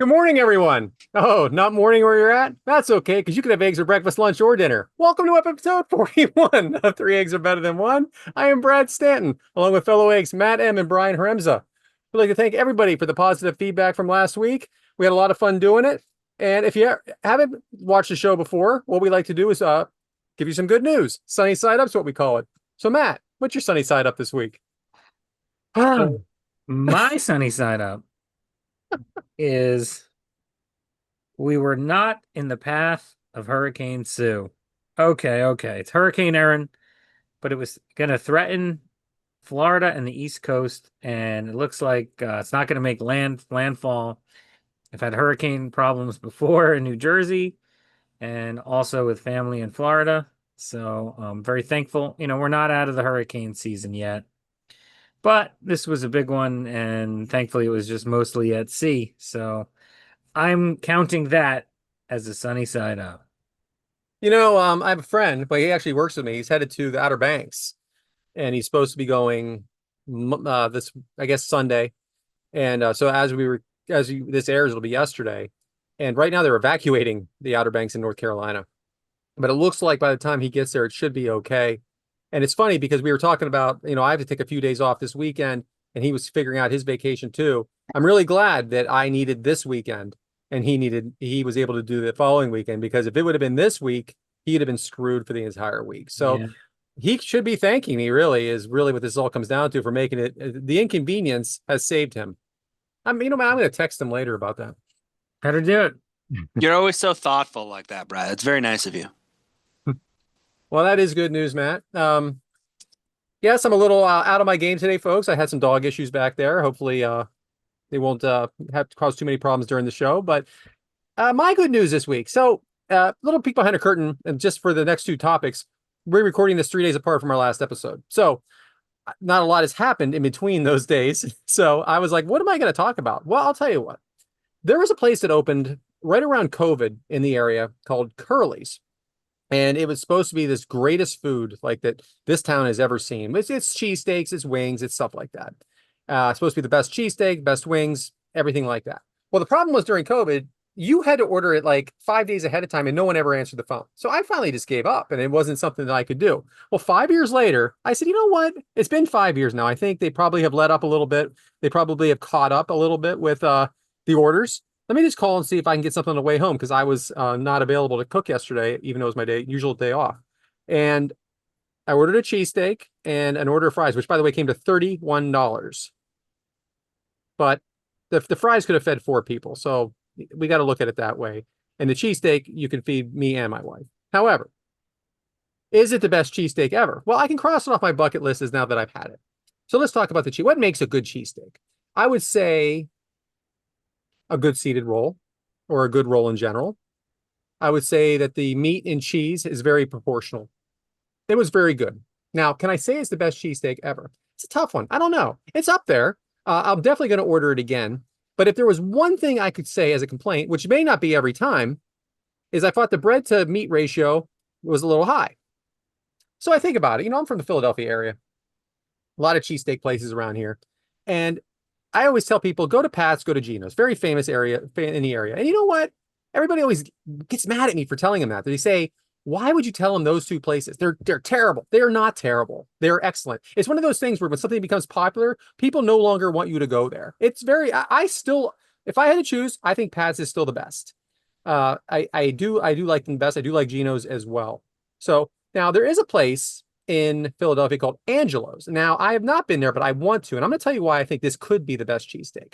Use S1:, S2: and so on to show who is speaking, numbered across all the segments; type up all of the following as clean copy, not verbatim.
S1: Good morning, everyone. Oh, not morning where you're at? That's okay, because you can have eggs for breakfast, lunch, or dinner. Welcome to episode 41 of Three Eggs Are Better Than One. I am Brad Stanton, along with fellow eggs Matt M. and Brian Hremza. We'd like to thank everybody for the positive feedback from last week. We had a lot of fun doing it. And if you haven't watched the show before, what we like to do is give you some good news. Sunny side up's what we call it. So, Matt, what's your sunny side up this week?
S2: So my sunny side up is we were not in the path of Hurricane Sue. Okay. It's Hurricane Erin, but it was going to threaten Florida and the East Coast, and it looks like it's not going to make landfall. I've had hurricane problems before in New Jersey and also with family in Florida. So I'm very thankful. We're not out of the hurricane season yet. But this was a big one, and thankfully it was just mostly at sea. So I'm counting that as a sunny side up.
S1: I have a friend, but he actually works with me. He's headed to the Outer Banks, and he's supposed to be going this, I guess, Sunday. And so this airs, it'll be yesterday. And right now they're evacuating the Outer Banks in North Carolina. But it looks like by the time he gets there, it should be okay. And it's funny because we were talking about, I have to take a few days off this weekend, and he was figuring out his vacation too. I'm really glad that I needed this weekend and he was able to do the following weekend, because if it would have been this week, he'd have been screwed for the entire week. So
S2: Yeah.
S1: he should be thanking me, really, is really what this all comes down to, for making it. The inconvenience has saved him. Man, I'm going to text him later about that.
S2: Better do it.
S3: You're always so thoughtful like that, Brad. It's very nice of you.
S1: Well, that is good news, Matt. Yes, I'm a little out of my game today, folks. I had some dog issues back there. Hopefully, they won't have to cause too many problems during the show. But my good news this week. So, little peek behind the curtain, and just for the next two topics, we're recording this 3 days apart from our last episode. So, not a lot has happened in between those days. So, I was like, what am I going to talk about? Well, I'll tell you what. There was a place that opened right around COVID in the area called Curly's. And it was supposed to be this greatest food like that this town has ever seen. It's cheesesteaks, it's wings, it's stuff like that. It's supposed to be the best cheesesteak, best wings, everything like that. Well, the problem was during COVID, you had to order it like 5 days ahead of time, and no one ever answered the phone. So I finally just gave up, and it wasn't something that I could do. Well, 5 years later, I said, you know what? It's been 5 years now. I think they probably have let up a little bit. They probably have caught up a little bit with the orders. Let me just call and see if I can get something on the way home, because I was not available to cook yesterday, even though it was my usual day off. And I ordered a cheesesteak and an order of fries, which, by the way, came to $31. But the fries could have fed four people. So we got to look at it that way. And the cheesesteak, you can feed me and my wife. However, is it the best cheesesteak ever? Well, I can cross it off my bucket list as now that I've had it. So let's talk about the cheese. What makes a good cheesesteak? I would say a good seeded roll, or a good roll in general. I would say that the meat and cheese is very proportional. It was very good. Now, can I say it's the best cheesesteak ever? It's a tough one. I don't know. It's up there. I'm definitely going to order it again. But if there was one thing I could say as a complaint, which may not be every time, is I thought the bread to meat ratio was a little high. So I think about it. I'm from the Philadelphia area. A lot of cheesesteak places around here. And I always tell people, go to Pat's, go to Gino's. Very famous area in the area. And you know what? Everybody always gets mad at me for telling them that. They say, why would you tell them those two places? They're terrible. They're not terrible. They're excellent. It's one of those things where when something becomes popular, people no longer want you to go there. It's very, I still, if I had to choose, I think Pat's is still the best. I do like them best. I do like Gino's as well. So now there is a place in Philadelphia called Angelo's. Now, I have not been there, but I want to. And I'm going to tell you why I think this could be the best cheesesteak.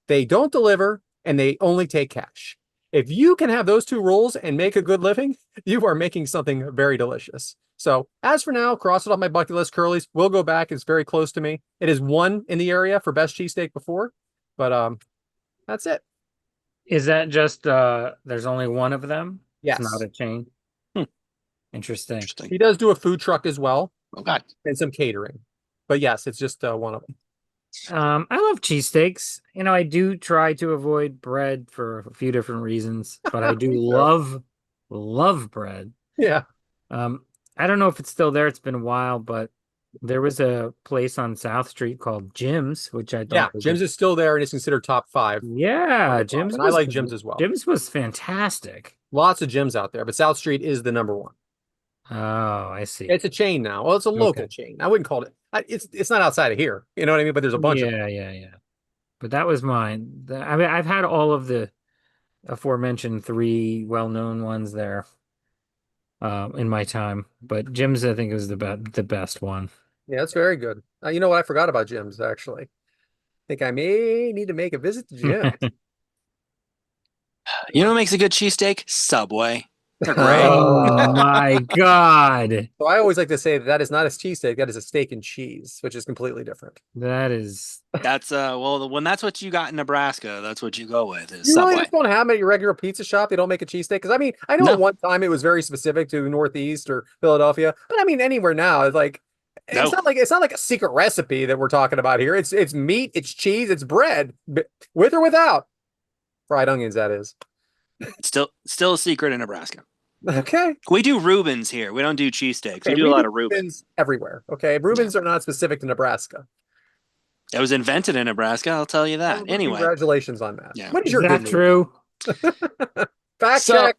S1: They don't deliver, and they only take cash. If you can have those two rules and make a good living, you are making something very delicious. So as for now, cross it off my bucket list. Curly's will go back. It's very close to me. It is one in the area for best cheesesteak before, but that's it.
S2: Is that just there's only one of them? It's not
S1: Yes.
S2: a chain.
S3: Hmm,
S2: Interesting.
S1: He
S3: interesting.
S1: does do a food truck as well,
S3: Oh God.
S1: and some catering. But yes, it's just one of them.
S2: I love cheesesteaks. I do try to avoid bread for a few different reasons, but I do
S1: Me too.
S2: love bread.
S1: Yeah.
S2: Um, I don't know if it's still there. It's been a while, but There was a place on South Street called Jim's, which I
S1: Yeah,
S2: thought was
S1: Jim's is still there and it's considered top five.
S2: yeah,
S1: Top five. And I like Jim's as well.
S2: Jim's was fantastic.
S1: Lots of gyms out there, but South Street is the number one.
S2: Oh, I see.
S1: It's a chain now. Well, it's a local
S2: Okay.
S1: chain. I wouldn't call it. It's not outside of here. You know what I mean? But there's a bunch of them.
S2: Yeah. But that was mine. I mean, I've had all of the aforementioned three well-known ones there in my time, but Jim's I think was the best one.
S1: Yeah, it's very good. You know what? I forgot about gyms actually. I think I may need to make a visit to gym.
S3: You know what makes a good cheesesteak? Subway. They're great.
S2: Oh my God.
S1: So I always like to say that is not a cheesesteak, that is a steak and cheese, which is completely different.
S2: That is
S3: That's well, when that's what you got in Nebraska, that's what you go with is
S1: You really
S3: Subway.
S1: just don't have them at your regular pizza shop. They don't make a cheesesteak. Because I mean, I know
S3: No.
S1: at one time it was very specific to Northeast or Philadelphia, but I mean anywhere now. It's like
S3: No.
S1: it's not like a secret recipe that we're talking about here. It's meat, it's cheese, it's bread, with or without fried onions. That is
S3: Still a secret in Nebraska.
S1: okay.
S3: We do Reubens here. We don't do cheesesteaks.
S1: Okay,
S3: we do a lot of Reubens.
S1: everywhere. Okay, Reubens are not specific to Nebraska.
S3: It was invented in Nebraska, I'll tell you that.
S1: Well,
S3: Anyway,
S1: congratulations on that.
S3: Yeah.
S1: What is
S2: is
S1: your
S2: that
S1: good news?
S2: true?
S1: Fact
S3: So-
S1: check.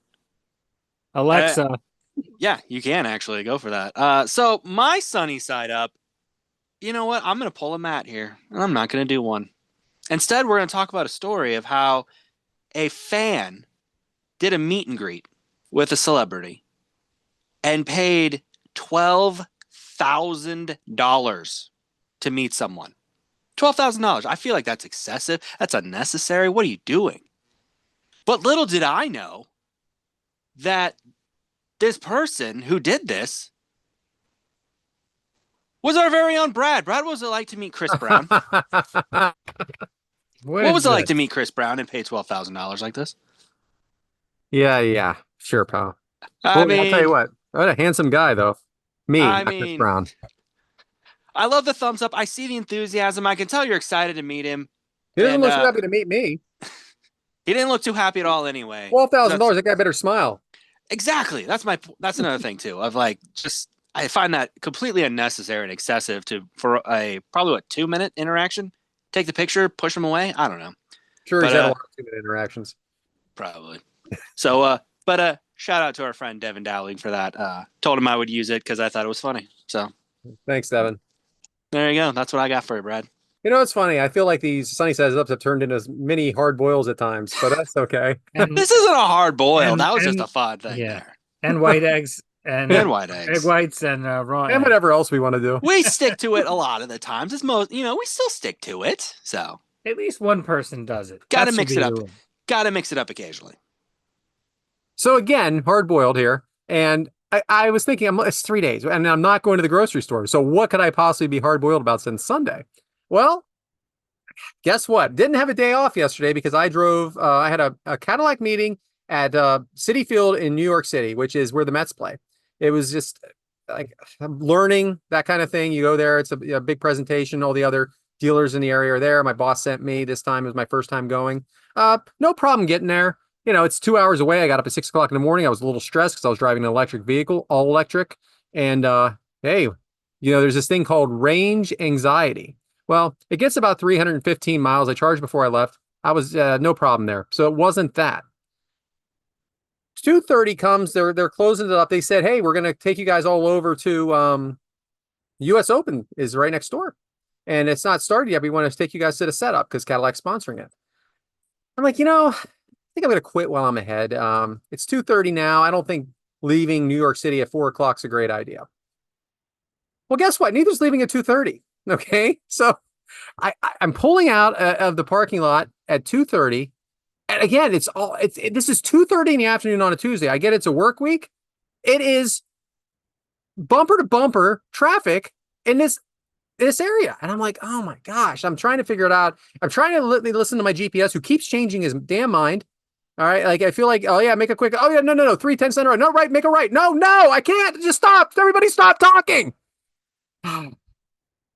S2: Alexa,
S3: yeah, you can actually go for that. So my sunny side up, you know what? I'm going to pull a Matt here, and I'm not going to do one. Instead, we're going to talk about a story of how a fan did a meet and greet with a celebrity and paid $12,000 to meet someone. $12,000. I feel like that's excessive. That's unnecessary. What are you doing? But little did I know that this person who did this was our very own Brad. Brad, what was it like to meet Chris Brown? What was it like to meet Chris Brown and pay $12,000 like this?
S1: Yeah, sure, pal.
S3: I
S1: Well, I'll tell you what a handsome guy though. Me,
S3: I
S1: not Chris
S3: mean-
S1: Brown.
S3: I love the thumbs up. I see the enthusiasm. I can tell you're excited to meet him.
S1: He doesn't
S3: And,
S1: look so happy to meet me.
S3: He didn't look too happy at all anyway.
S1: $12,000. That guy better smile.
S3: Exactly. That's another thing too. Of like I find that completely unnecessary and excessive for a probably 2-minute interaction. Take the picture, push him away. I don't know.
S1: Sure,
S3: But,
S1: he's had a lot of 2-minute interactions.
S3: Probably. So but shout out to our friend Devin Dowling for that. Told him I would use it because I thought it was funny. So
S1: Thanks, Devin.
S3: there you go. That's what I got for you, Brad.
S1: You know, it's funny. I feel like these sunny sides ups have turned into mini hard boils at times, but that's okay.
S2: and,
S3: This isn't a hard boil.
S2: and-
S3: That was just
S2: and-
S3: a fun thing
S2: yeah.
S3: there.
S2: and white eggs and
S3: And white
S2: egg
S3: eggs.
S2: whites and raw
S1: And
S2: eggs.
S1: whatever else we want to do.
S3: We stick to it a lot of the times. It's most, we still stick to it. So
S2: At least one person does it.
S3: Gotta
S2: That should
S3: mix
S2: be
S3: it
S2: the
S3: up.
S2: rule.
S3: gotta mix it up occasionally.
S1: So again, hard boiled here. And I was thinking, it's 3 days and I'm not going to the grocery store. So what could I possibly be hard boiled about since Sunday? Well, guess what? Didn't have a day off yesterday because I drove, I had a Cadillac meeting at Citi Field in New York City, which is where the Mets play. It was just like learning, that kind of thing. You go there, it's a big presentation. All the other dealers in the area are there. My boss sent me this time. It was my first time going. No problem getting there. It's 2 hours away. I got up at 6 o'clock in the morning. I was a little stressed because I was driving an electric vehicle, all electric. And hey, there's this thing called range anxiety. Well, it gets about 315 miles. I charged before I left. I was no problem there. So it wasn't that. 2:30 comes. They're closing it up. They said, hey, we're going to take you guys all over to US Open is right next door. And it's not started yet. We want to take you guys to the setup because Cadillac's sponsoring it. I'm like, I think I'm going to quit while I'm ahead. It's 2:30 now. I don't think leaving New York City at 4 o'clock is a great idea. Well, guess what? Neither's leaving at 2:30. Okay. So I'm pulling out of the parking lot at 2:30. And again, this is 2:30 in the afternoon on a Tuesday. I get it's a work week. It is bumper to bumper traffic in this area. And I'm like, oh my gosh, I'm trying to figure it out. I'm trying to listen to my GPS who keeps changing his damn mind. All right. Like, I feel like, oh yeah, make a quick, oh yeah, no, 310 center right. No, right, make a right. No, I can't. Just stop. Everybody stop talking.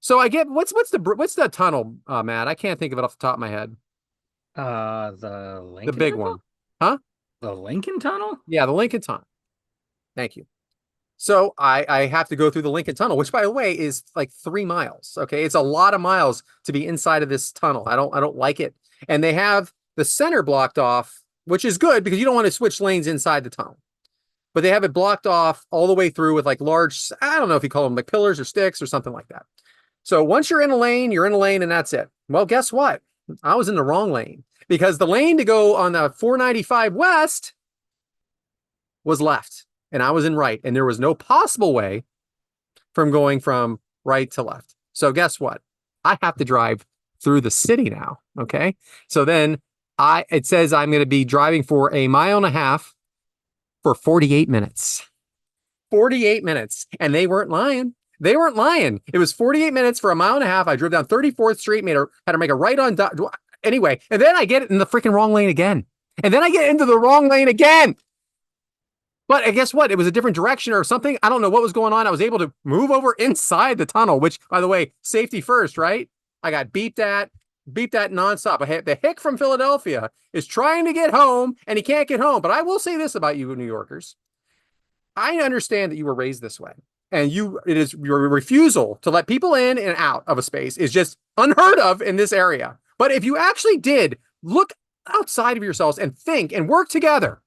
S1: So I get, what's the tunnel, Matt? I can't think of it off the top of my head.
S2: The Lincoln
S1: The big
S2: Tunnel?
S1: one. Huh?
S2: The Lincoln Tunnel?
S1: Yeah, the Lincoln Tunnel. Thank you. So I have to go through the Lincoln Tunnel, which by the way is like 3 miles. Okay. It's a lot of miles to be inside of this tunnel. I don't like it. And they have the center blocked off, which is good because you don't want to switch lanes inside the tunnel. But they have it blocked off all the way through with like large, I don't know if you call them like pillars or sticks or something like that. So once you're in a lane, you're in a lane and that's it. Well, guess what? I was in the wrong lane because the lane to go on the 495 West was left and I was in right. And there was no possible way from going from right to left. So guess what? I have to drive through the city now. Okay. So then it says I'm going to be driving for a mile and a half for 48 minutes. 48 minutes. And they weren't lying. They weren't lying. It was 48 minutes for a mile and a half. I drove down 34th Street, had to make a right on. Anyway, and then I get in the freaking wrong lane again. And then I get into the wrong lane again. But guess what? It was a different direction or something. I don't know what was going on. I was able to move over inside the tunnel, which, by the way, safety first, right? I got beeped at nonstop. The hick from Philadelphia is trying to get home and he can't get home. But I will say this about you, New Yorkers. I understand that you were raised this way. And it is your refusal to let people in and out of a space is just unheard of in this area. But if you actually did look outside of yourselves and think and work together,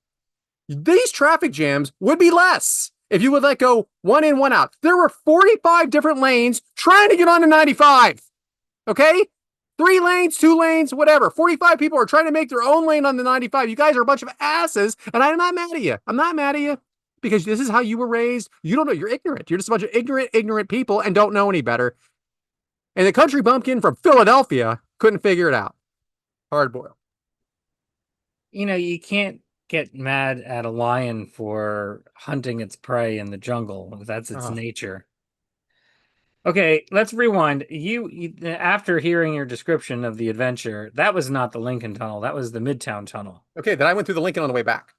S1: these traffic jams would be less if you would let go one in, one out. There were 45 different lanes trying to get onto 95. Okay? 3 lanes, 2 lanes, whatever. 45 people are trying to make their own lane on the 95. You guys are a bunch of asses, and I'm not mad at you. I'm not mad at you because this is how you were raised. You don't know. You're ignorant. You're just a bunch of ignorant people and don't know any better. And the country bumpkin from Philadelphia couldn't figure it out. Hard boiled.
S2: You can't get mad at a lion for hunting its prey in the jungle. That's its nature. Okay, let's rewind. You after hearing your description of the adventure, that was not the Lincoln Tunnel. That was the Midtown Tunnel.
S1: Okay, then I went through the Lincoln on the way back.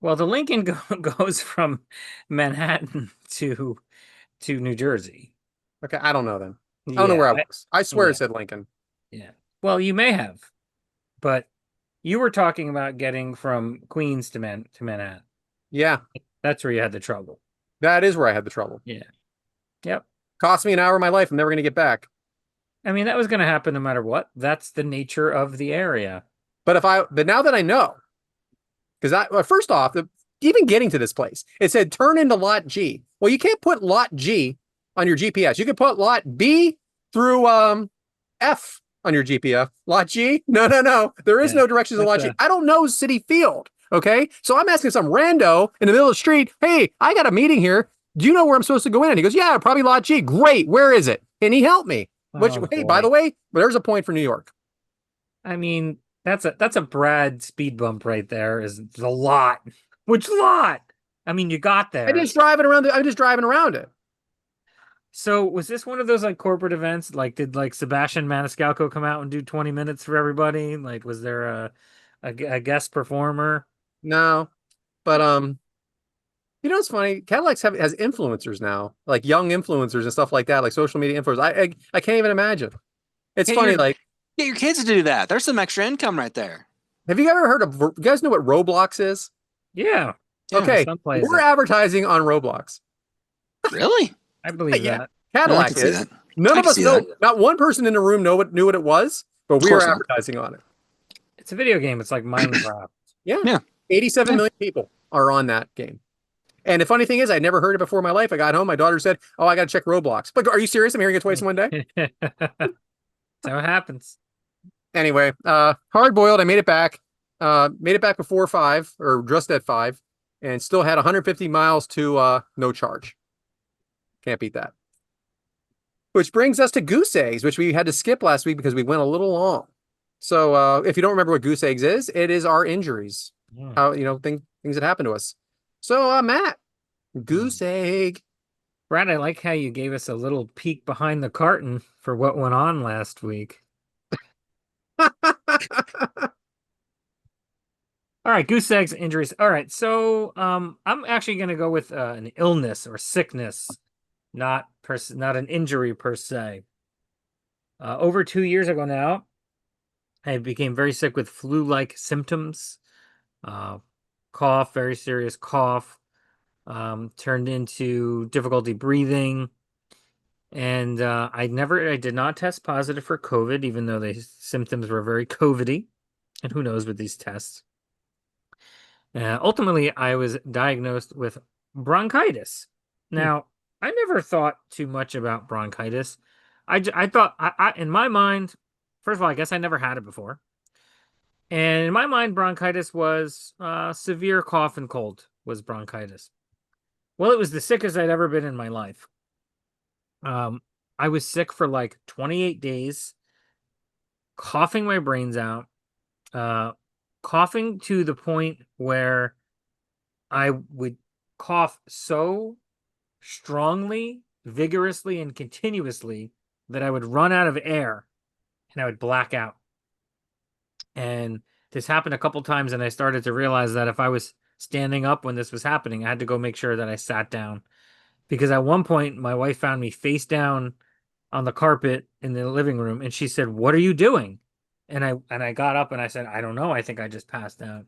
S2: Well, the Lincoln goes from Manhattan to New Jersey.
S1: Okay, I don't know then. I don't know where I was. I swear it said Lincoln.
S2: Yeah. Well, you may have, but you were talking about getting from Queens to Manhattan.
S1: Yeah.
S2: That's where you had the trouble.
S1: That is where I had the trouble.
S2: Yeah. Yep.
S1: Cost me an hour of my life. I'm never going to get back.
S2: I mean, that was going to happen no matter what. That's the nature of the area.
S1: But now that I know, because first off, even getting to this place, it said turn into lot G. Well, you can't put lot G on your GPS. You can put lot B through F on your GPS. Lot G? No. There is no directions to lot G. I don't know City Field. Okay. So I'm asking some rando in the middle of the street, hey, I got a meeting here. Do you know where I'm supposed to go in? And he goes, yeah, probably lot G. Great. Where is it? Can he help me? Hey, by the way, there's a point for New York.
S2: I mean, that's a Brad speed bump right there. Is the lot? Which lot? I mean, you got there.
S1: I'm just driving around it.
S2: So was this one of those like corporate events? Like, did like Sebastian Maniscalco come out and do 20 minutes for everybody? Like, was there a guest performer?
S1: No, but you know what's funny? Cadillac has influencers now, like young influencers and stuff like that, like social media influencers. I can't even imagine. It's funny, like
S3: get your kids to do that. There's some extra income right there.
S1: Have you ever heard of? You guys know what Roblox is?
S2: Yeah.
S1: Okay, we're advertising on Roblox.
S3: Really?
S2: I believe that.
S1: Cadillac is. None of us know. Not one person in the room knew what it was, but we are advertising on it.
S2: It's a video game. It's like Minecraft.
S1: Yeah. 87 million people are on that game. And the funny thing is, I'd never heard it before in my life. I got home, my daughter said, "Oh, I got to check Roblox." But are you serious? I'm hearing it twice in one day.
S2: That's how it happens.
S1: Anyway, hard boiled. I made it back. Made it back before 5 or just at 5, and still had 150 miles to no charge. Can't beat that. Which brings us to goose eggs, which we had to skip last week because we went a little long. So if you don't remember what goose eggs is, it is our injuries. How things that happen to us. So Matt, goose egg.
S2: Brad, I like how you gave us a little peek behind the curtain for what went on last week. All right, goose eggs, injuries. All right, so I'm actually going to go with an illness or sickness, not an injury per se. Over 2 years ago now, I became very sick with flu-like symptoms, cough, very serious cough, turned into difficulty breathing. And I did not test positive for COVID, even though the symptoms were very COVIDy. And who knows with these tests. Ultimately, I was diagnosed with bronchitis.
S1: Hmm.
S2: Now, I never thought too much about bronchitis. I thought, in my mind, first of all, I guess I never had it before. And in my mind, bronchitis was severe cough and cold was bronchitis. Well, it was the sickest I'd ever been in my life. Um, I was sick for like 28 days, coughing my brains out, uh, coughing to the point where I would cough so strongly, vigorously, and continuously that I would run out of air and I would black out. And this happened a couple times, and I started to realize that if I was standing up when this was happening, I had to go make sure that I sat down. Because at one point, my wife found me face down on the carpet in the living room, and she said, "What are you doing?" And I got up and I said, "I don't know. I think I just passed out."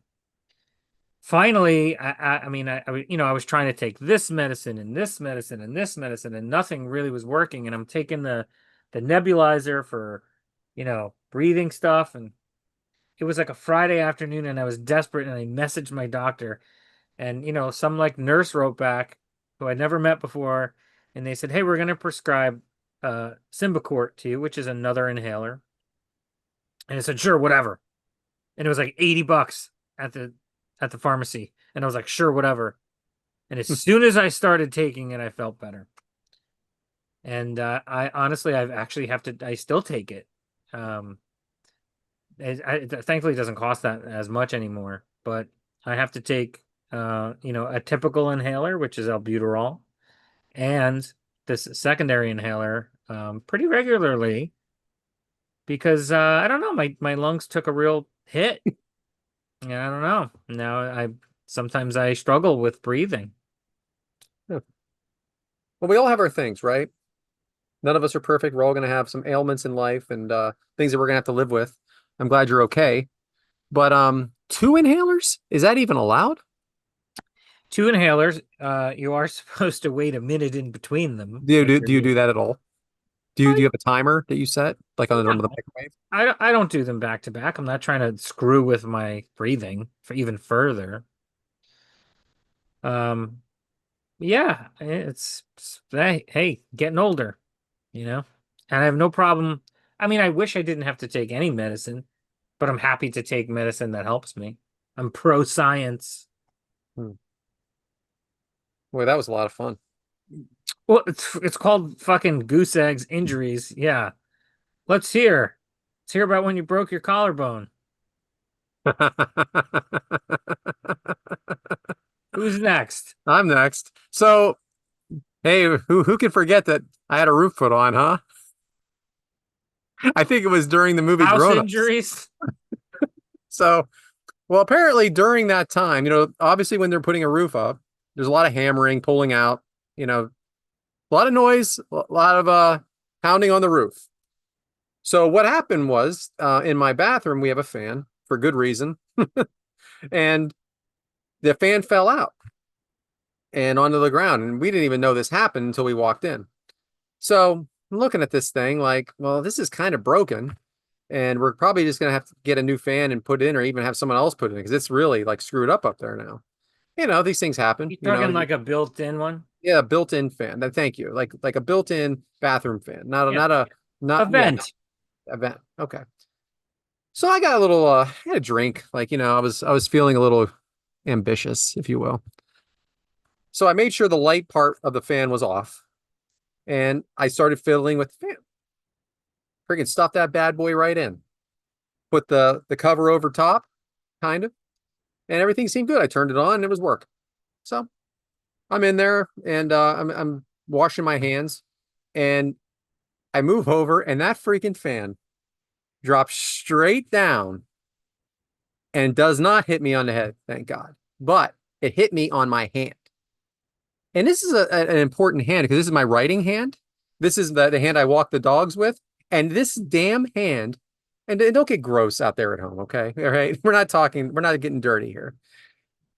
S2: Finally, I was trying to take this medicine and this medicine and this medicine, and nothing really was working. And I'm taking the nebulizer for, breathing stuff, and it was like a Friday afternoon, and I was desperate, and I messaged my doctor, and some like nurse wrote back who I'd never met before, and they said, "Hey, we're going to prescribe Symbicort to you, which is another inhaler." And I said, "Sure, whatever." And it was like $80 at the pharmacy, and I was like, "Sure, whatever." And as soon as I started taking it, I felt better. And I honestly, I've actually have to. I still take it. Um, thankfully, it doesn't cost that as much anymore. But I have to take, a typical inhaler, which is albuterol, and this secondary inhaler pretty regularly because I don't know, my lungs took a real hit. Yeah, I don't know. Now I sometimes I struggle with breathing.
S1: Yeah. Well, we all have our things, right? None of us are perfect. We're all going to have some ailments in life and things that we're going to have to live with. I'm glad you're okay. But two inhalers? Is that even allowed?
S2: Two inhalers. You are supposed to wait a minute in between them
S1: Do you
S2: when
S1: do,
S2: you're
S1: do you do
S2: doing.
S1: that at all? Do you have a timer that you set, like on the
S2: No,
S1: microwave?
S2: I don't do them back to back. I'm not trying to screw with my breathing for even further. Um, yeah, hey, getting older, and I have no problem. I mean, I wish I didn't have to take any medicine, but I'm happy to take medicine that helps me. I'm pro science.
S1: Hmm. Boy, that was a lot of fun.
S2: Well, it's called fucking goose eggs injuries. Yeah. Let's hear. Let's hear about when you broke your collarbone. Who's next?
S1: I'm next. So, hey, who can forget that I had a roof put on, huh? I think it was during the movie
S2: House
S1: Grown Ups.
S2: injuries?
S1: So, well, apparently during that time, obviously when they're putting a roof up, there's a lot of hammering, pulling out, a lot of noise, a lot of pounding on the roof. So what happened was, in my bathroom, we have a fan for good reason, and the fan fell out and onto the ground, and we didn't even know this happened until we walked in. So I'm looking at this thing like, well, this is kind of broken, and we're probably just gonna have to get a new fan and put it in, or even have someone else put it in because it's really like screwed up there now. These things happen.
S2: You talking like a built-in one?
S1: Yeah, built-in fan. Thank you. Like a built-in bathroom fan, not a
S2: Yeah.
S1: not a not yeah
S2: Event.
S1: a vent. Okay. So I got a little I had a drink, like I was feeling a little ambitious, if you will. So I made sure the light part of the fan was off, and I started fiddling with the fan. Freaking stuff that bad boy right in. Put the cover over top, kind of, and everything seemed good. I turned it on and it was work. So I'm in there and I'm washing my hands, and I move over and that freaking fan drops straight down and does not hit me on the head, thank God. But it hit me on my hand. And this is an important hand because this is my writing hand. This is the hand I walk the dogs with. And this damn hand, and don't get gross out there at home, okay? All right. We're not getting dirty here.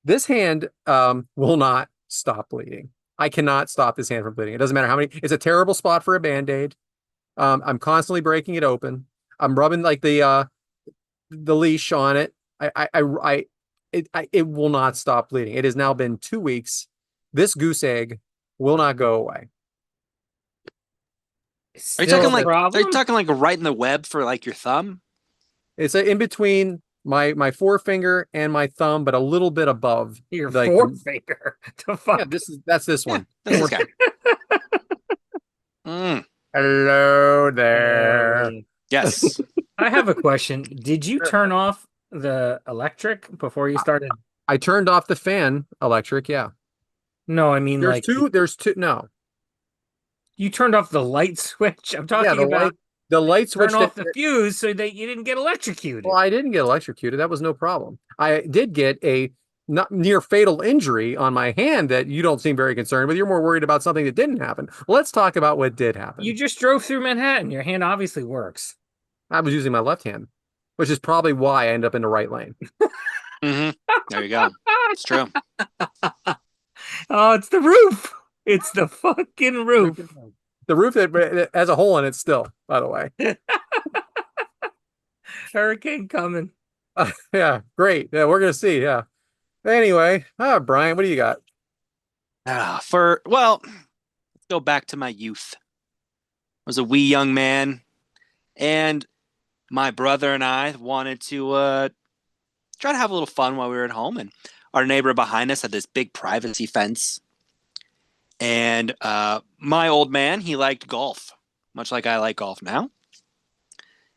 S1: This hand will not stop bleeding. I cannot stop this hand from bleeding. It doesn't matter how many. It's a terrible spot for a Band-Aid. I'm constantly breaking it open. I'm rubbing like the leash on it. It will not stop bleeding. It has now been 2 weeks. This goose egg will not go away.
S3: Are you
S2: Still
S3: talking
S2: a
S3: like
S2: problem?
S3: right in the web for like your thumb?
S1: It's in between my forefinger and my thumb, but a little bit above.
S2: Your
S1: Like
S2: forefinger. The fuck?
S1: yeah, that's this one.
S3: That's this guy. Mm,
S1: Hello there.
S3: yes.
S2: I have a question. Did you turn off the electric before you started?
S1: I turned off the fan electric. Yeah.
S2: No, I mean
S1: There's
S2: like
S1: two. There's two. No.
S2: you turned off the light switch. I'm
S1: Yeah,
S2: talking about
S1: the light switch
S2: turn off the fuse so that you didn't get electrocuted.
S1: well, I didn't get electrocuted. That was no problem. I did get a not near fatal injury on my hand that you don't seem very concerned with. You're more worried about something that didn't happen. Let's talk about what did happen.
S2: You just drove through Manhattan. Your hand obviously works.
S1: I was using my left hand, which is probably why I ended up in the right lane.
S3: Mm-hmm. There you go. It's true.
S2: Oh, it's the roof. It's the fucking roof.
S1: The roof that has a hole in it still, by the way.
S2: Hurricane coming.
S1: Yeah, great. Yeah, we're gonna see. Yeah. Anyway, Brian, what do you got?
S3: Let's go back to my youth. I was a wee young man, and my brother and I wanted to try to have a little fun while we were at home. And our neighbor behind us had this big privacy fence. And my old man, he liked golf, much like I like golf now.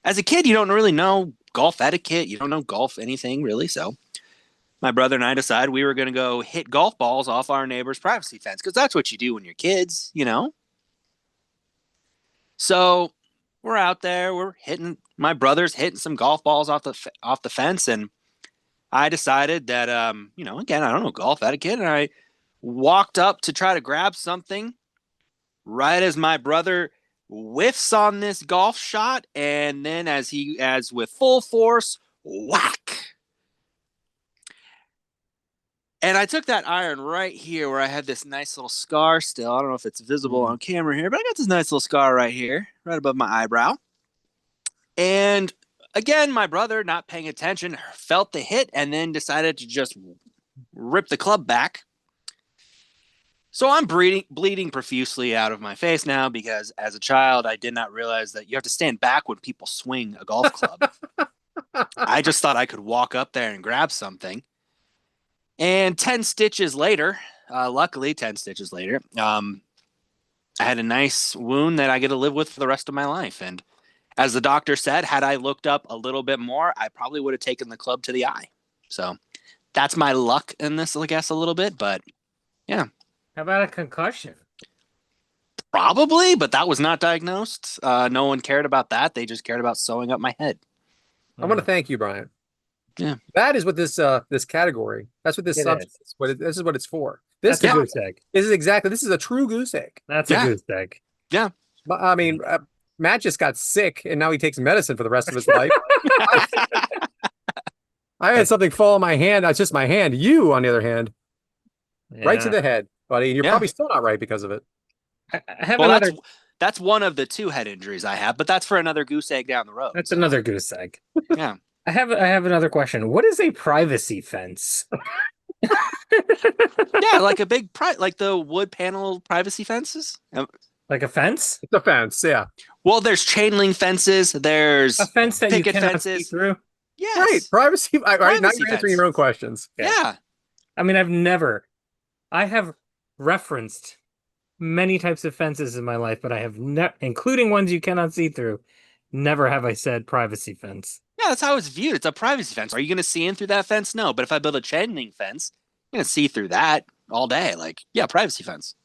S3: As a kid, you don't really know golf etiquette. You don't know golf anything, really. So my brother and I decided we were going to go hit golf balls off our neighbor's privacy fence, because that's what you do when you're kids, you know? So we're out there. My brother's hitting some golf balls off the fence. And I decided that, again, I don't know golf etiquette. And I walked up to try to grab something right as my brother whiffs on this golf shot, and then as with full force, whack. And I took that iron right here where I had this nice little scar still. I don't know if it's visible on camera here, but I got this nice little scar right here, right above my eyebrow. And again, my brother, not paying attention, felt the hit and then decided to just rip the club back. So I'm bleeding profusely out of my face now, because as a child, I did not realize that you have to stand back when people swing a golf club. I just thought I could walk up there and grab something. And 10 stitches later, luckily 10 stitches later, I had a nice wound that I get to live with for the rest of my life. And as the doctor said, had I looked up a little bit more, I probably would have taken the club to the eye. So that's my luck in this, I guess, a little bit. But yeah.
S2: How about a concussion?
S3: Probably, but that was not diagnosed. No one cared about that. They just cared about sewing up my head.
S1: I want to thank you, Brian.
S3: Yeah.
S1: That is what this category. That's what this subject is. This is what it's for.
S2: That's a goose egg.
S1: This is a true goose egg.
S2: That's a goose egg.
S3: Yeah.
S1: But I mean, Matt just got sick and now he takes medicine for the rest of his life. I had something fall in my hand. That's just my hand. You, on the other hand, right to the head, buddy. And you're probably still not right because of it.
S2: I have another.
S3: That's one of the 2 head injuries I have, but that's for another goose egg down the road.
S2: That's another goose egg.
S3: Yeah.
S2: I have another question. What is a privacy fence?
S3: Yeah, like a big like the wood panel privacy fences.
S2: Like a fence?
S1: It's a fence, yeah.
S3: Well, there's chain link fences. There's
S2: a fence that you
S3: picket
S2: cannot
S3: fences.
S2: see through.
S3: Yes.
S1: Right, privacy. Right, now
S3: Privacy
S1: you're answering
S3: fence.
S1: your own questions.
S3: Yeah.
S2: I mean, I have referenced many types of fences in my life, but I have including ones you cannot see through. Never have I said privacy fence.
S3: Yeah, that's how it's viewed. It's a privacy fence. Are you going to see in through that fence? No. But if I build a chain link fence, I'm going to see through that all day. Like, yeah, privacy fence.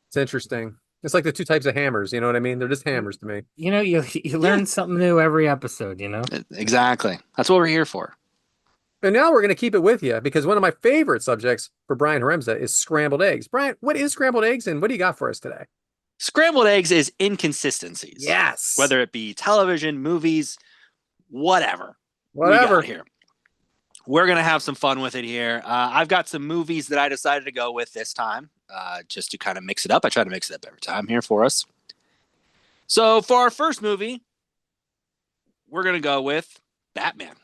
S1: It's interesting. It's like the 2 types of hammers. You know what I mean? They're just hammers to me.
S2: You know, you learn something new every episode, you know?
S3: Exactly. That's what we're here for.
S1: And now we're going to keep it with you, because one of my favorite subjects for Brian Haremza is scrambled eggs. Brian, what is scrambled eggs and what do you got for us today?
S3: Scrambled eggs is inconsistencies.
S1: Yes.
S3: Whether it be television, movies, whatever.
S1: Whatever.
S3: We got here. we're going to have some fun with it here. I've got some movies that I decided to go with this time, just to kind of mix it up. I try to mix it up every time here for us. So for our first movie, we're going to go with Batman.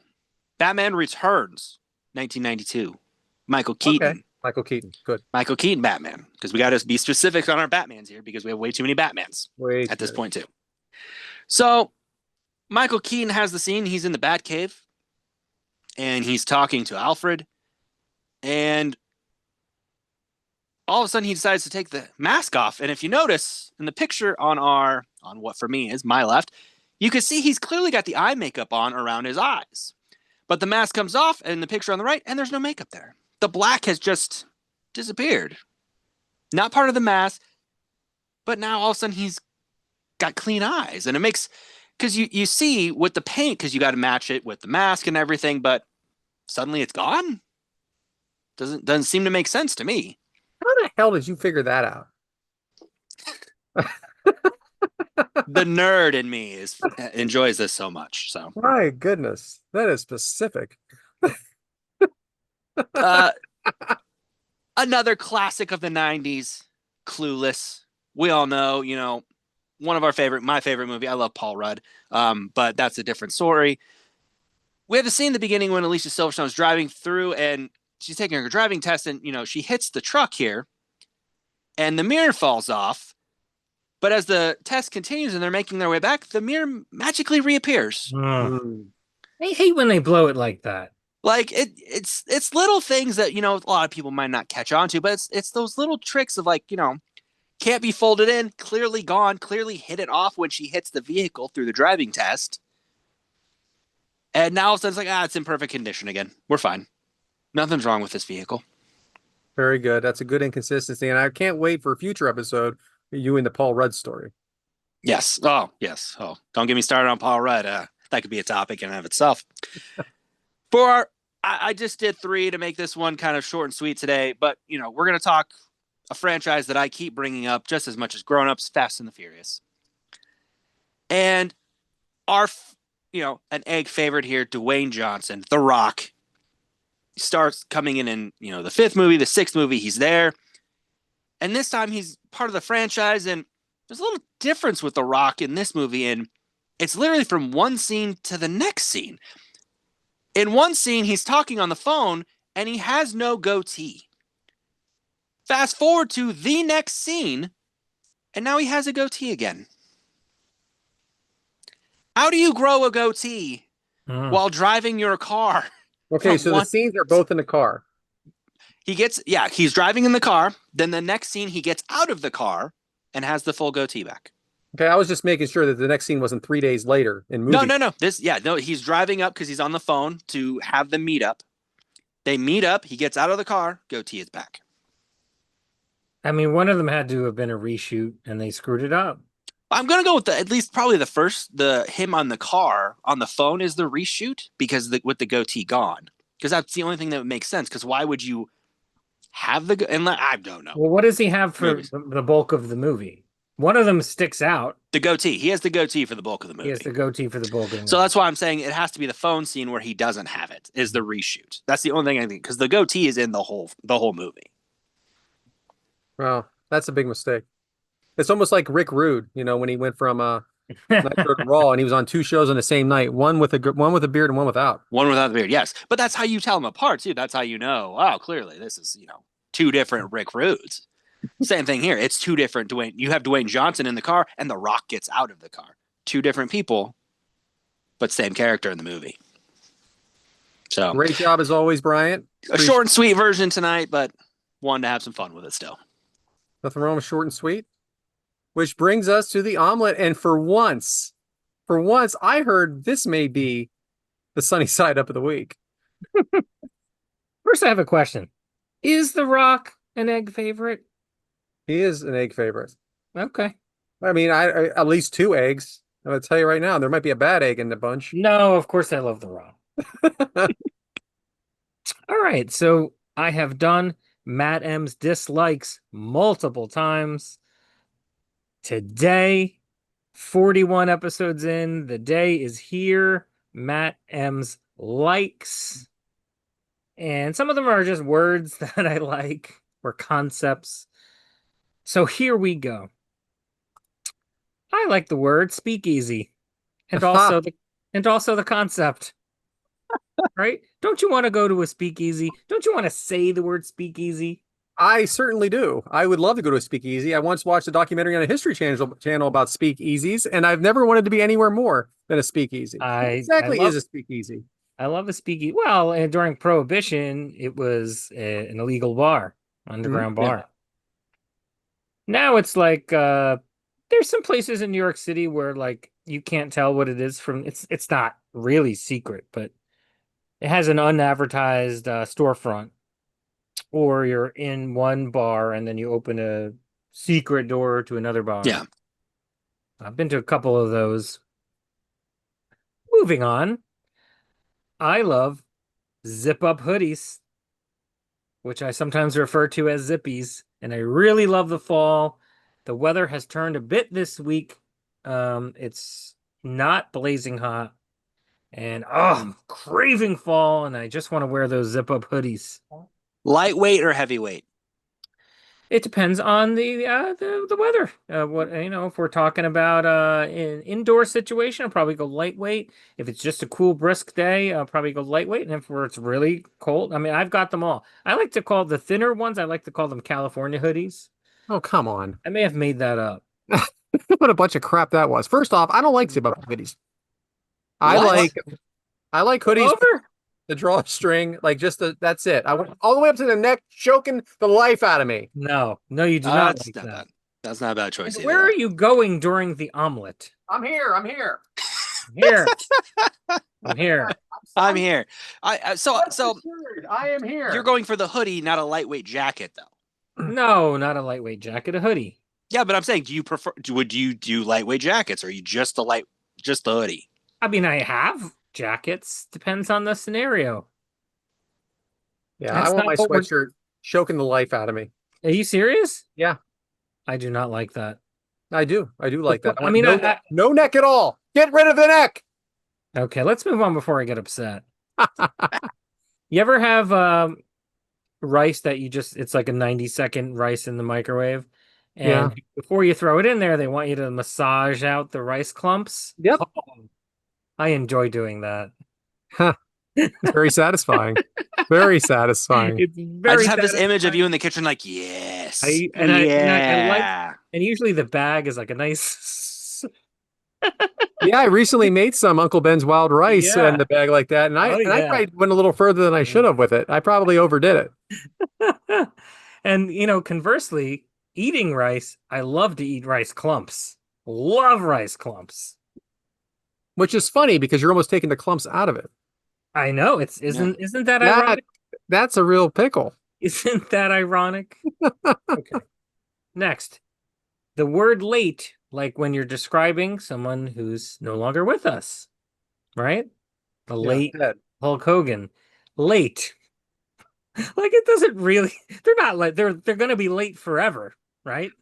S3: Batman Returns, 1992. Michael Keaton.
S1: Okay. Michael Keaton. Good.
S3: Michael Keaton Batman, because we got to be specific on our Batmans here because we have way too many Batmans
S1: Way
S3: at this
S1: too
S3: point too. So Michael Keaton has the scene. He's in the Batcave and he's talking to Alfred, and all of a sudden he decides to take the mask off. And if you notice in the picture on what for me is my left, you can see he's clearly got the eye makeup on around his eyes. But the mask comes off in the picture on the right, and there's no makeup there. The black has just disappeared. Not part of the mask, but now all of a sudden he's got clean eyes. And it makes, because you see with the paint, because you got to match it with the mask and everything, but suddenly it's gone. Doesn't seem to make sense to me.
S1: How the hell did you figure that out?
S3: The nerd in me enjoys this so much. So
S1: My goodness, that is specific.
S3: Another classic of the 90s, Clueless. We all know, my favorite movie. I love Paul Rudd, but that's a different story. We have the scene in the beginning when Alicia Silverstone's driving through and she's taking her driving test, and she hits the truck here and the mirror falls off. But as the test continues and they're making their way back, the mirror magically reappears.
S1: Mm.
S2: I hate when they blow it like that.
S3: Like it's little things that, a lot of people might not catch on to, but it's those little tricks of can't be folded in, clearly gone, clearly hit it off when she hits the vehicle through the driving test. And now all of a sudden it's like, it's in perfect condition again. We're fine. Nothing's wrong with this vehicle.
S1: Very good. That's a good inconsistency. And I can't wait for a future episode, you and the Paul Rudd story.
S3: Yes. Oh, yes. Oh, don't get me started on Paul Rudd. That could be a topic in and of itself. I just did 3 to make this one kind of short and sweet today, but we're going to talk a franchise that I keep bringing up just as much as Grown Ups, Fast and the Furious. And our, an egg favorite here, Dwayne Johnson, The Rock, starts coming in the 5th movie, the 6th movie, he's there. And this time he's part of the franchise, and there's a little difference with The Rock in this movie, and it's literally from one scene to the next scene. In one scene, he's talking on the phone, and he has no goatee. Fast forward to the next scene, and now he has a goatee again. How do you grow a goatee while driving your car?
S1: Okay, so the scenes are both in the car.
S3: He's driving in the car. Then the next scene, he gets out of the car and has the full goatee back.
S1: Okay, I was just making sure that the next scene wasn't 3 days later in movie.
S3: No. He's driving up because he's on the phone to have the meetup. They meet up. He gets out of the car. Goatee is back.
S2: I mean, one of them had to have been a reshoot, and they screwed it up.
S3: I'm gonna go with at least probably the first. Him on the car on the phone is the reshoot because with the goatee gone, because that's the only thing that would make sense. Because why would you have I don't know.
S2: Well, what does he have for the bulk of the movie? One of them sticks out.
S3: The goatee. He has the goatee for the bulk of the movie.
S2: He has the goatee for the bulk of the movie.
S3: So that's why I'm saying it has to be the phone scene where he doesn't have it, is the reshoot. That's the only thing I think, because the goatee is in the whole movie.
S1: Well, that's a big mistake. It's almost like Rick Rude, when he went from Nitro to Raw, and he was on 2 shows on the same night, one with a beard and one without.
S3: One without the beard, yes. But that's how you tell them apart, too. That's how you know, clearly this is, 2 different Rick Rudes. Same thing here. It's 2 different Dwayne. You have Dwayne Johnson in the car, and The Rock gets out of the car. 2 different people, but same character in the movie. So
S1: Great job as always, Bryant.
S3: A short and sweet version tonight, but wanted to have some fun with it still.
S1: Nothing wrong with short and sweet. Which brings us to the omelet. And for once, I heard this may be the sunny side up of the week.
S2: First, I have a question. Is The Rock an egg favorite?
S1: He is an egg favorite.
S2: Okay.
S1: I mean, I at least 2 eggs. I'm going to tell you right now, there might be a bad egg in the bunch.
S2: No, of course I love The Rock. All right, so I have done Matt M's dislikes multiple times. Today, 41 episodes in, the day is here. Matt M's likes. And some of them are just words that I like or concepts. So here we go. I like the word speakeasy and
S1: Ha!
S2: also the concept, right? Don't you want to go to a speakeasy? Don't you want to say the word speakeasy?
S1: I certainly do. I would love to go to a speakeasy. I once watched a documentary on a History Channel about speakeasies, and I've never wanted to be anywhere more than a speakeasy. What
S2: I I
S1: exactly is
S2: love
S1: a speakeasy?
S2: I love a speakeasy. Well, and during Prohibition, it was an illegal bar,
S1: Mhm.
S2: underground
S3: Yeah.
S2: bar. Now it's like there's some places in New York City where like you can't tell what it is from it's not really secret, but it has an unadvertised storefront, or you're in one bar and then you open a secret door to another bar.
S3: Yeah.
S2: I've been to a couple of those. Moving on, I love zip up hoodies, which I sometimes refer to as zippies, and I really love the fall. The weather has turned a bit this week. It's not blazing hot, and I'm craving fall, and I just want to wear those zip up hoodies.
S3: Lightweight or heavyweight?
S2: It depends on the weather. What if we're talking about an indoor situation, I'll probably go lightweight. If it's just a cool, brisk day, I'll probably go lightweight. And if it's really cold, I mean, I've got them all. I like to call the thinner ones. I like to call them California hoodies.
S1: Oh, come on.
S2: I may have made that up.
S1: What a bunch of crap that was. First off, I don't like zip-up hoodies. I
S3: What?
S1: like I like
S2: Pull
S1: hoodies
S2: over?
S1: to draw a string, like that's it. I want all the way up to the neck, choking the life out of me.
S2: No, no, you do not
S3: That's
S2: like
S3: not
S2: that.
S3: bad. That's not a bad choice
S2: And
S3: either,
S2: where are
S3: though.
S2: you going during the omelet?
S1: I'm here. I'm here.
S2: Here, I'm here.
S3: I'm here. So
S1: I am
S3: you're
S1: here.
S3: going for the hoodie, not a lightweight jacket, though.
S2: No, not a lightweight jacket, a hoodie.
S3: Yeah, but I'm saying, would you do lightweight jackets, or are you just the hoodie?
S2: I mean, I have jackets. Depends on the scenario.
S1: Yeah, I
S2: That's
S1: want
S2: not
S1: my
S2: what we're.
S1: sweatshirt choking the life out of me.
S2: Are you serious?
S1: Yeah,
S2: I do not like that.
S1: I do. I do like that. I
S2: I
S1: want
S2: mean,
S1: no neck, no neck at all. Get rid of the neck.
S2: okay, let's move on before I get upset. You ever have rice that it's like a 90-second rice in the microwave?
S1: Yeah.
S2: And before you throw it in there, they want you to massage out the rice clumps.
S1: Yep.
S2: Oh, I enjoy doing that.
S1: It's very satisfying. Very satisfying.
S2: It's
S3: I
S2: very
S3: just have this image of
S2: satisfying.
S3: you in the kitchen, like, yes,
S2: I like,
S3: yeah.
S2: and usually the bag is like a nice.
S1: Yeah, I recently made some Uncle Ben's wild rice in
S2: Yeah.
S1: the bag like that, and
S2: Oh
S1: I
S2: yeah.
S1: probably went a little further than I should have with it. I probably overdid it.
S2: And conversely, eating rice, I love to eat rice clumps. Love rice clumps.
S1: Which is funny because you're almost taking the clumps out of it.
S2: I know it's
S3: Yeah.
S2: isn't that
S1: That
S2: ironic?
S1: that's a real pickle.
S2: Isn't that ironic? Okay. Next, the word late, like when you're describing someone who's no longer with us, right? The
S1: Yeah,
S2: late
S1: dead.
S2: Hulk Hogan. Late. Like it doesn't really they're not like they're gonna be late forever, right?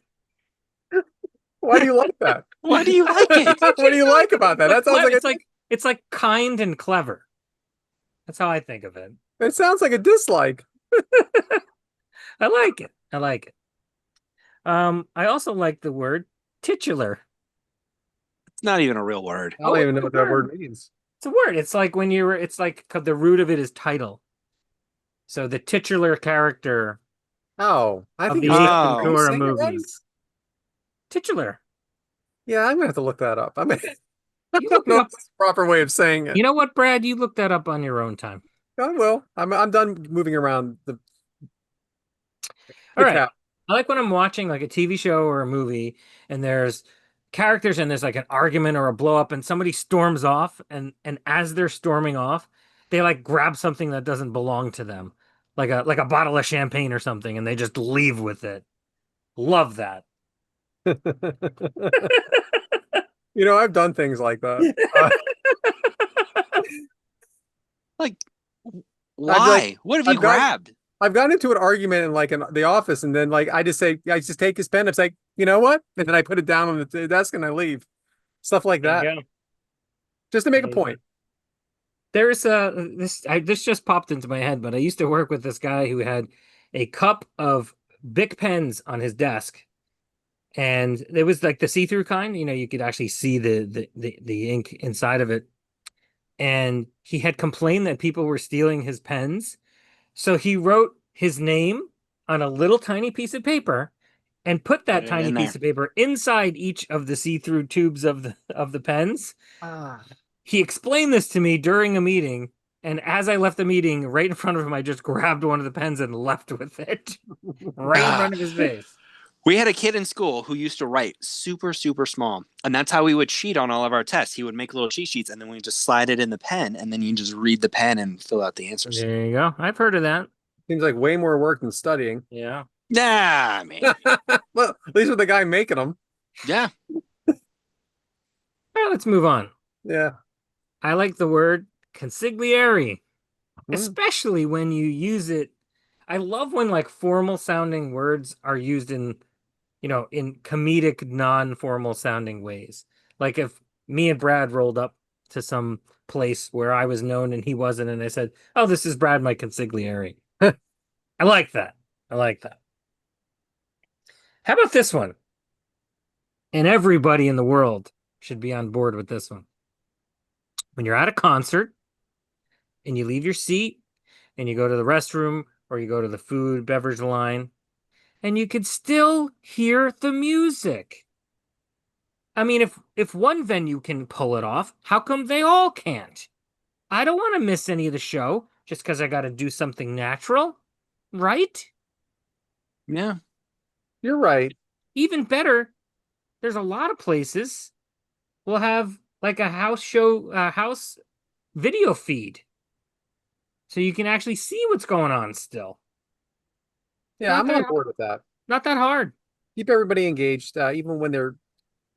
S1: Why do you like that?
S3: Why do you like it?
S1: What do you like about that? That sounds like
S2: It's like kind and clever. That's how I think of it.
S1: it sounds like a dislike.
S2: I like it. I like it. I also like the word titular.
S3: It's not even a real word.
S1: I don't even know
S2: it's
S1: what
S2: a
S1: that
S2: word.
S1: word means.
S2: It's a word. It's like it's like the root of it is title. So the titular character
S1: Oh, I
S2: of
S1: think
S2: the
S1: you're
S2: Ace
S1: saying, are you
S2: Ventura
S1: saying it right?
S2: movies. Titular.
S1: Yeah, I'm gonna have to look that up. I mean, I
S2: You
S1: don't
S2: look it
S1: know if
S2: up.
S1: that's the proper way of saying it.
S2: You know what, Brad? You look that up on your own time.
S1: I will. I'm done moving around
S2: All
S1: the
S2: right.
S1: cap.
S2: I like when I'm watching like a TV show or a movie and there's characters and there's like an argument or a blow up and somebody storms off and as they're storming off, they like grab something that doesn't belong to them. Like a bottle of champagne or something and they just leave with it. Love that.
S1: I've done things like that.
S3: Like,
S1: I've like
S3: why? What have you
S1: I've got
S3: grabbed?
S1: I've gotten into an argument in like in the office, and then like I just take his pen. It's like, you know what? And then I put it down on the desk and I leave. Stuff like
S2: There
S1: that,
S2: you go.
S1: just to make a
S2: There you go.
S1: point.
S2: There's this just popped into my head, but I used to work with this guy who had a cup of Bic pens on his desk, and it was like the see-through kind. You could actually see the ink inside of it. And he had complained that people were stealing his pens, so he wrote his name on a little tiny piece of paper and put
S3: Put
S2: that
S3: it
S2: tiny
S3: in
S2: piece
S3: there.
S2: of paper inside each of the see-through tubes of the pens.
S1: Ah.
S2: He explained this to me during a meeting, and as I left the meeting, right in front of him, I just grabbed one of the pens and left with it right in
S3: Ah,
S2: front of his face.
S3: we had a kid in school who used to write super, super small. And that's how we would cheat on all of our tests. He would make little cheat sheets and then we just slide it in the pen and then you just read the pen and fill out the answers.
S2: There you go. I've heard of that.
S1: Seems like way more work than studying.
S2: Yeah.
S3: Nah, man.
S1: Well, at least with the guy making them.
S3: Yeah.
S2: All right, let's move on.
S1: Yeah.
S2: I like the word consigliere,
S1: Hmm.
S2: especially when you use it. I love when like formal sounding words are used in comedic, non-formal sounding ways. Like if me and Brad rolled up to some place where I was known and he wasn't, and I said, "Oh, this is Brad, my consigliere." I like that. I like that. How about this one? And everybody in the world should be on board with this one. When you're at a concert and you leave your seat and you go to the restroom or you go to the food beverage line and you can still hear the music. I mean, if one venue can pull it off, how come they all can't? I don't want to miss any of the show just because I got to do something natural, right?
S3: Yeah.
S1: You're right.
S2: Even better, there's a lot of places will have like a house video feed, so you can actually see what's going on still.
S1: Yeah,
S2: Not
S1: I'm
S2: that
S1: on
S2: hard.
S1: board with that.
S2: Not that hard.
S1: Keep everybody engaged, even when they're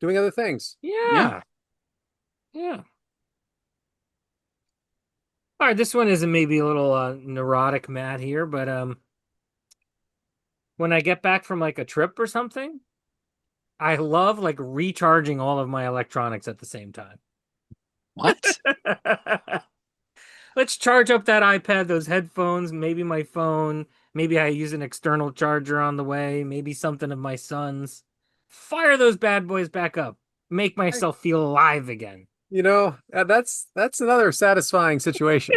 S1: doing other things.
S3: Yeah.
S2: Yeah. Yeah. All right, this one is maybe a little neurotic Matt here, but when I get back from like a trip or something, I love like recharging all of my electronics at the same time.
S3: What?
S2: Let's charge up that iPad, those headphones, maybe my phone, maybe I use an external charger on the way, maybe something of my son's. Fire those bad boys back up. Make myself feel alive again.
S1: That's another satisfying situation.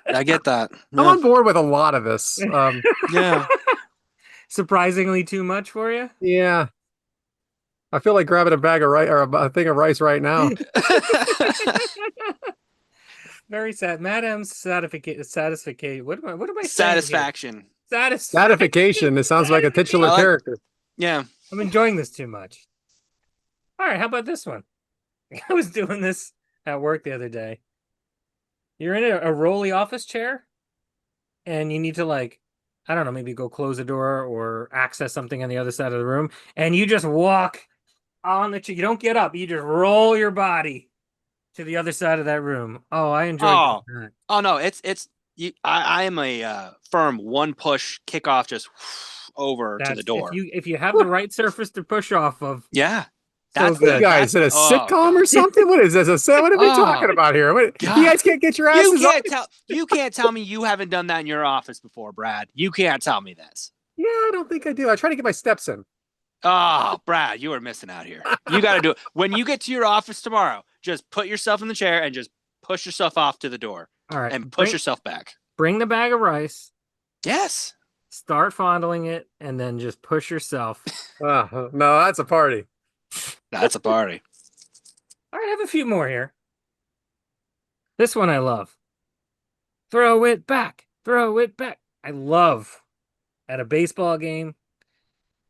S3: I get that.
S1: I'm
S3: Yeah.
S1: on board with a lot of this.
S3: Yeah.
S2: Surprisingly too much for you?
S1: Yeah, I feel like grabbing a bag of rice or a thing of rice right now.
S2: Very sad. Madam's satisfaction. What am I saying here?
S3: Satisfaction.
S2: Satisfaction.
S1: Gratification. It sounds like a titular
S3: I like-
S1: character.
S3: Yeah.
S2: I'm enjoying this too much. All right, how about this one? I was doing this at work the other day. You're in a rolly office chair, and you need to like, I don't know, maybe go close a door or access something on the other side of the room, and you just walk on the chair. You don't get up. You just roll your body to the other side of that room. Oh, I enjoyed
S3: Oh.
S2: that.
S3: Oh no, it's you. I am a firm one push kickoff just over to the door.
S2: If you have the right surface to push off of,
S3: Yeah.
S2: so
S3: That's
S2: good.
S1: You guys, is it a sitcom or something? What is this? What are we
S3: Oh,
S1: talking about here? You
S3: God.
S1: guys can't get your
S3: You
S1: asses up?
S3: can't tell me you haven't done that in your office before, Brad. You can't tell me this.
S1: Yeah, I don't think I do. I try to get my steps in.
S3: Oh, Brad, you are missing out here. You got to do it. When you get to your office tomorrow, just put yourself in the chair and just push yourself off to the door
S2: All right,
S3: and push yourself back.
S2: bring the bag of rice,
S3: Yes.
S2: start fondling it, and then just push yourself.
S1: No, that's a party.
S3: That's a party.
S2: All right, I have a few more here. This one I love. Throw it back. Throw it back. I love at a baseball game,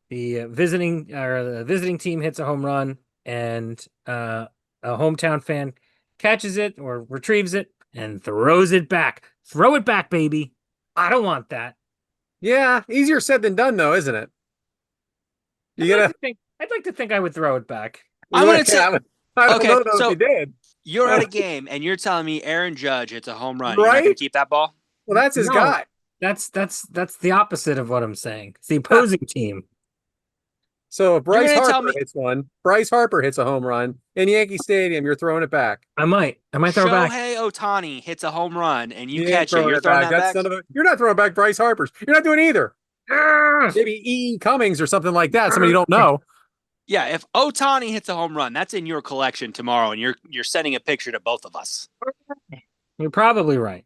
S2: the visiting team hits a home run, and a hometown fan catches it or retrieves it and throws it back. Throw it back, baby. I don't want that.
S1: Yeah, easier said than done, though, isn't it?
S2: I'd like to think I would throw it back.
S3: I'm going to say,
S1: I don't
S3: okay,
S1: know
S3: so-
S1: if you did.
S3: you're at a game and you're telling me Aaron Judge hits a home run.
S1: Right?
S3: You're not going to keep that ball?
S1: Well, that's his
S2: No.
S1: guy.
S2: That's the opposite of what I'm saying. It's the opposing team.
S1: So if
S3: You're
S1: Bryce
S3: gonna tell
S1: Harper
S3: me
S1: Bryce Harper hits a home run in Yankee Stadium, you're throwing it back.
S2: I might throw it back.
S3: Shohei Ohtani hits a home run and you
S1: You ain't
S3: catch it.
S1: throwing
S3: You're
S1: it
S3: throwing
S1: back.
S3: that
S1: That's
S3: back?
S1: none of it. You're not throwing back Bryce Harper's. You're not doing either.
S2: Ugh.
S1: Maybe E. Cummings or something like that. Somebody you don't know.
S3: Yeah, if Ohtani hits a home run, that's in your collection tomorrow, and you're sending a picture to both of us.
S2: You're probably right.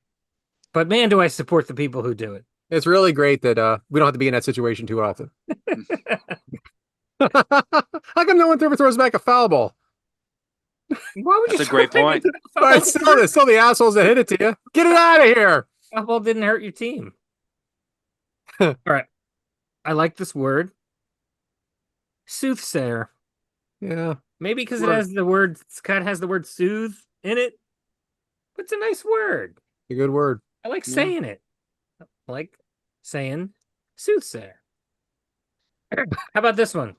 S2: But man, do I support the people who do it.
S1: It's really great that we don't have to be in that situation too often. How come no one ever throws back a foul ball?
S2: Why would
S3: That's
S2: you
S3: a great
S2: throw it
S3: point.
S2: into the
S1: But
S2: foul?
S1: it's still the assholes that hit it to you. Get it out of here.
S2: Foul ball didn't hurt your team. All right. I like this word. Soothsayer.
S1: Yeah.
S2: Maybe because it
S1: Word.
S2: has the word Scott has the word soothe in it. But it's a nice word.
S1: A good word.
S2: I like
S3: Yeah.
S2: saying it. I like saying soothsayer. How about this one?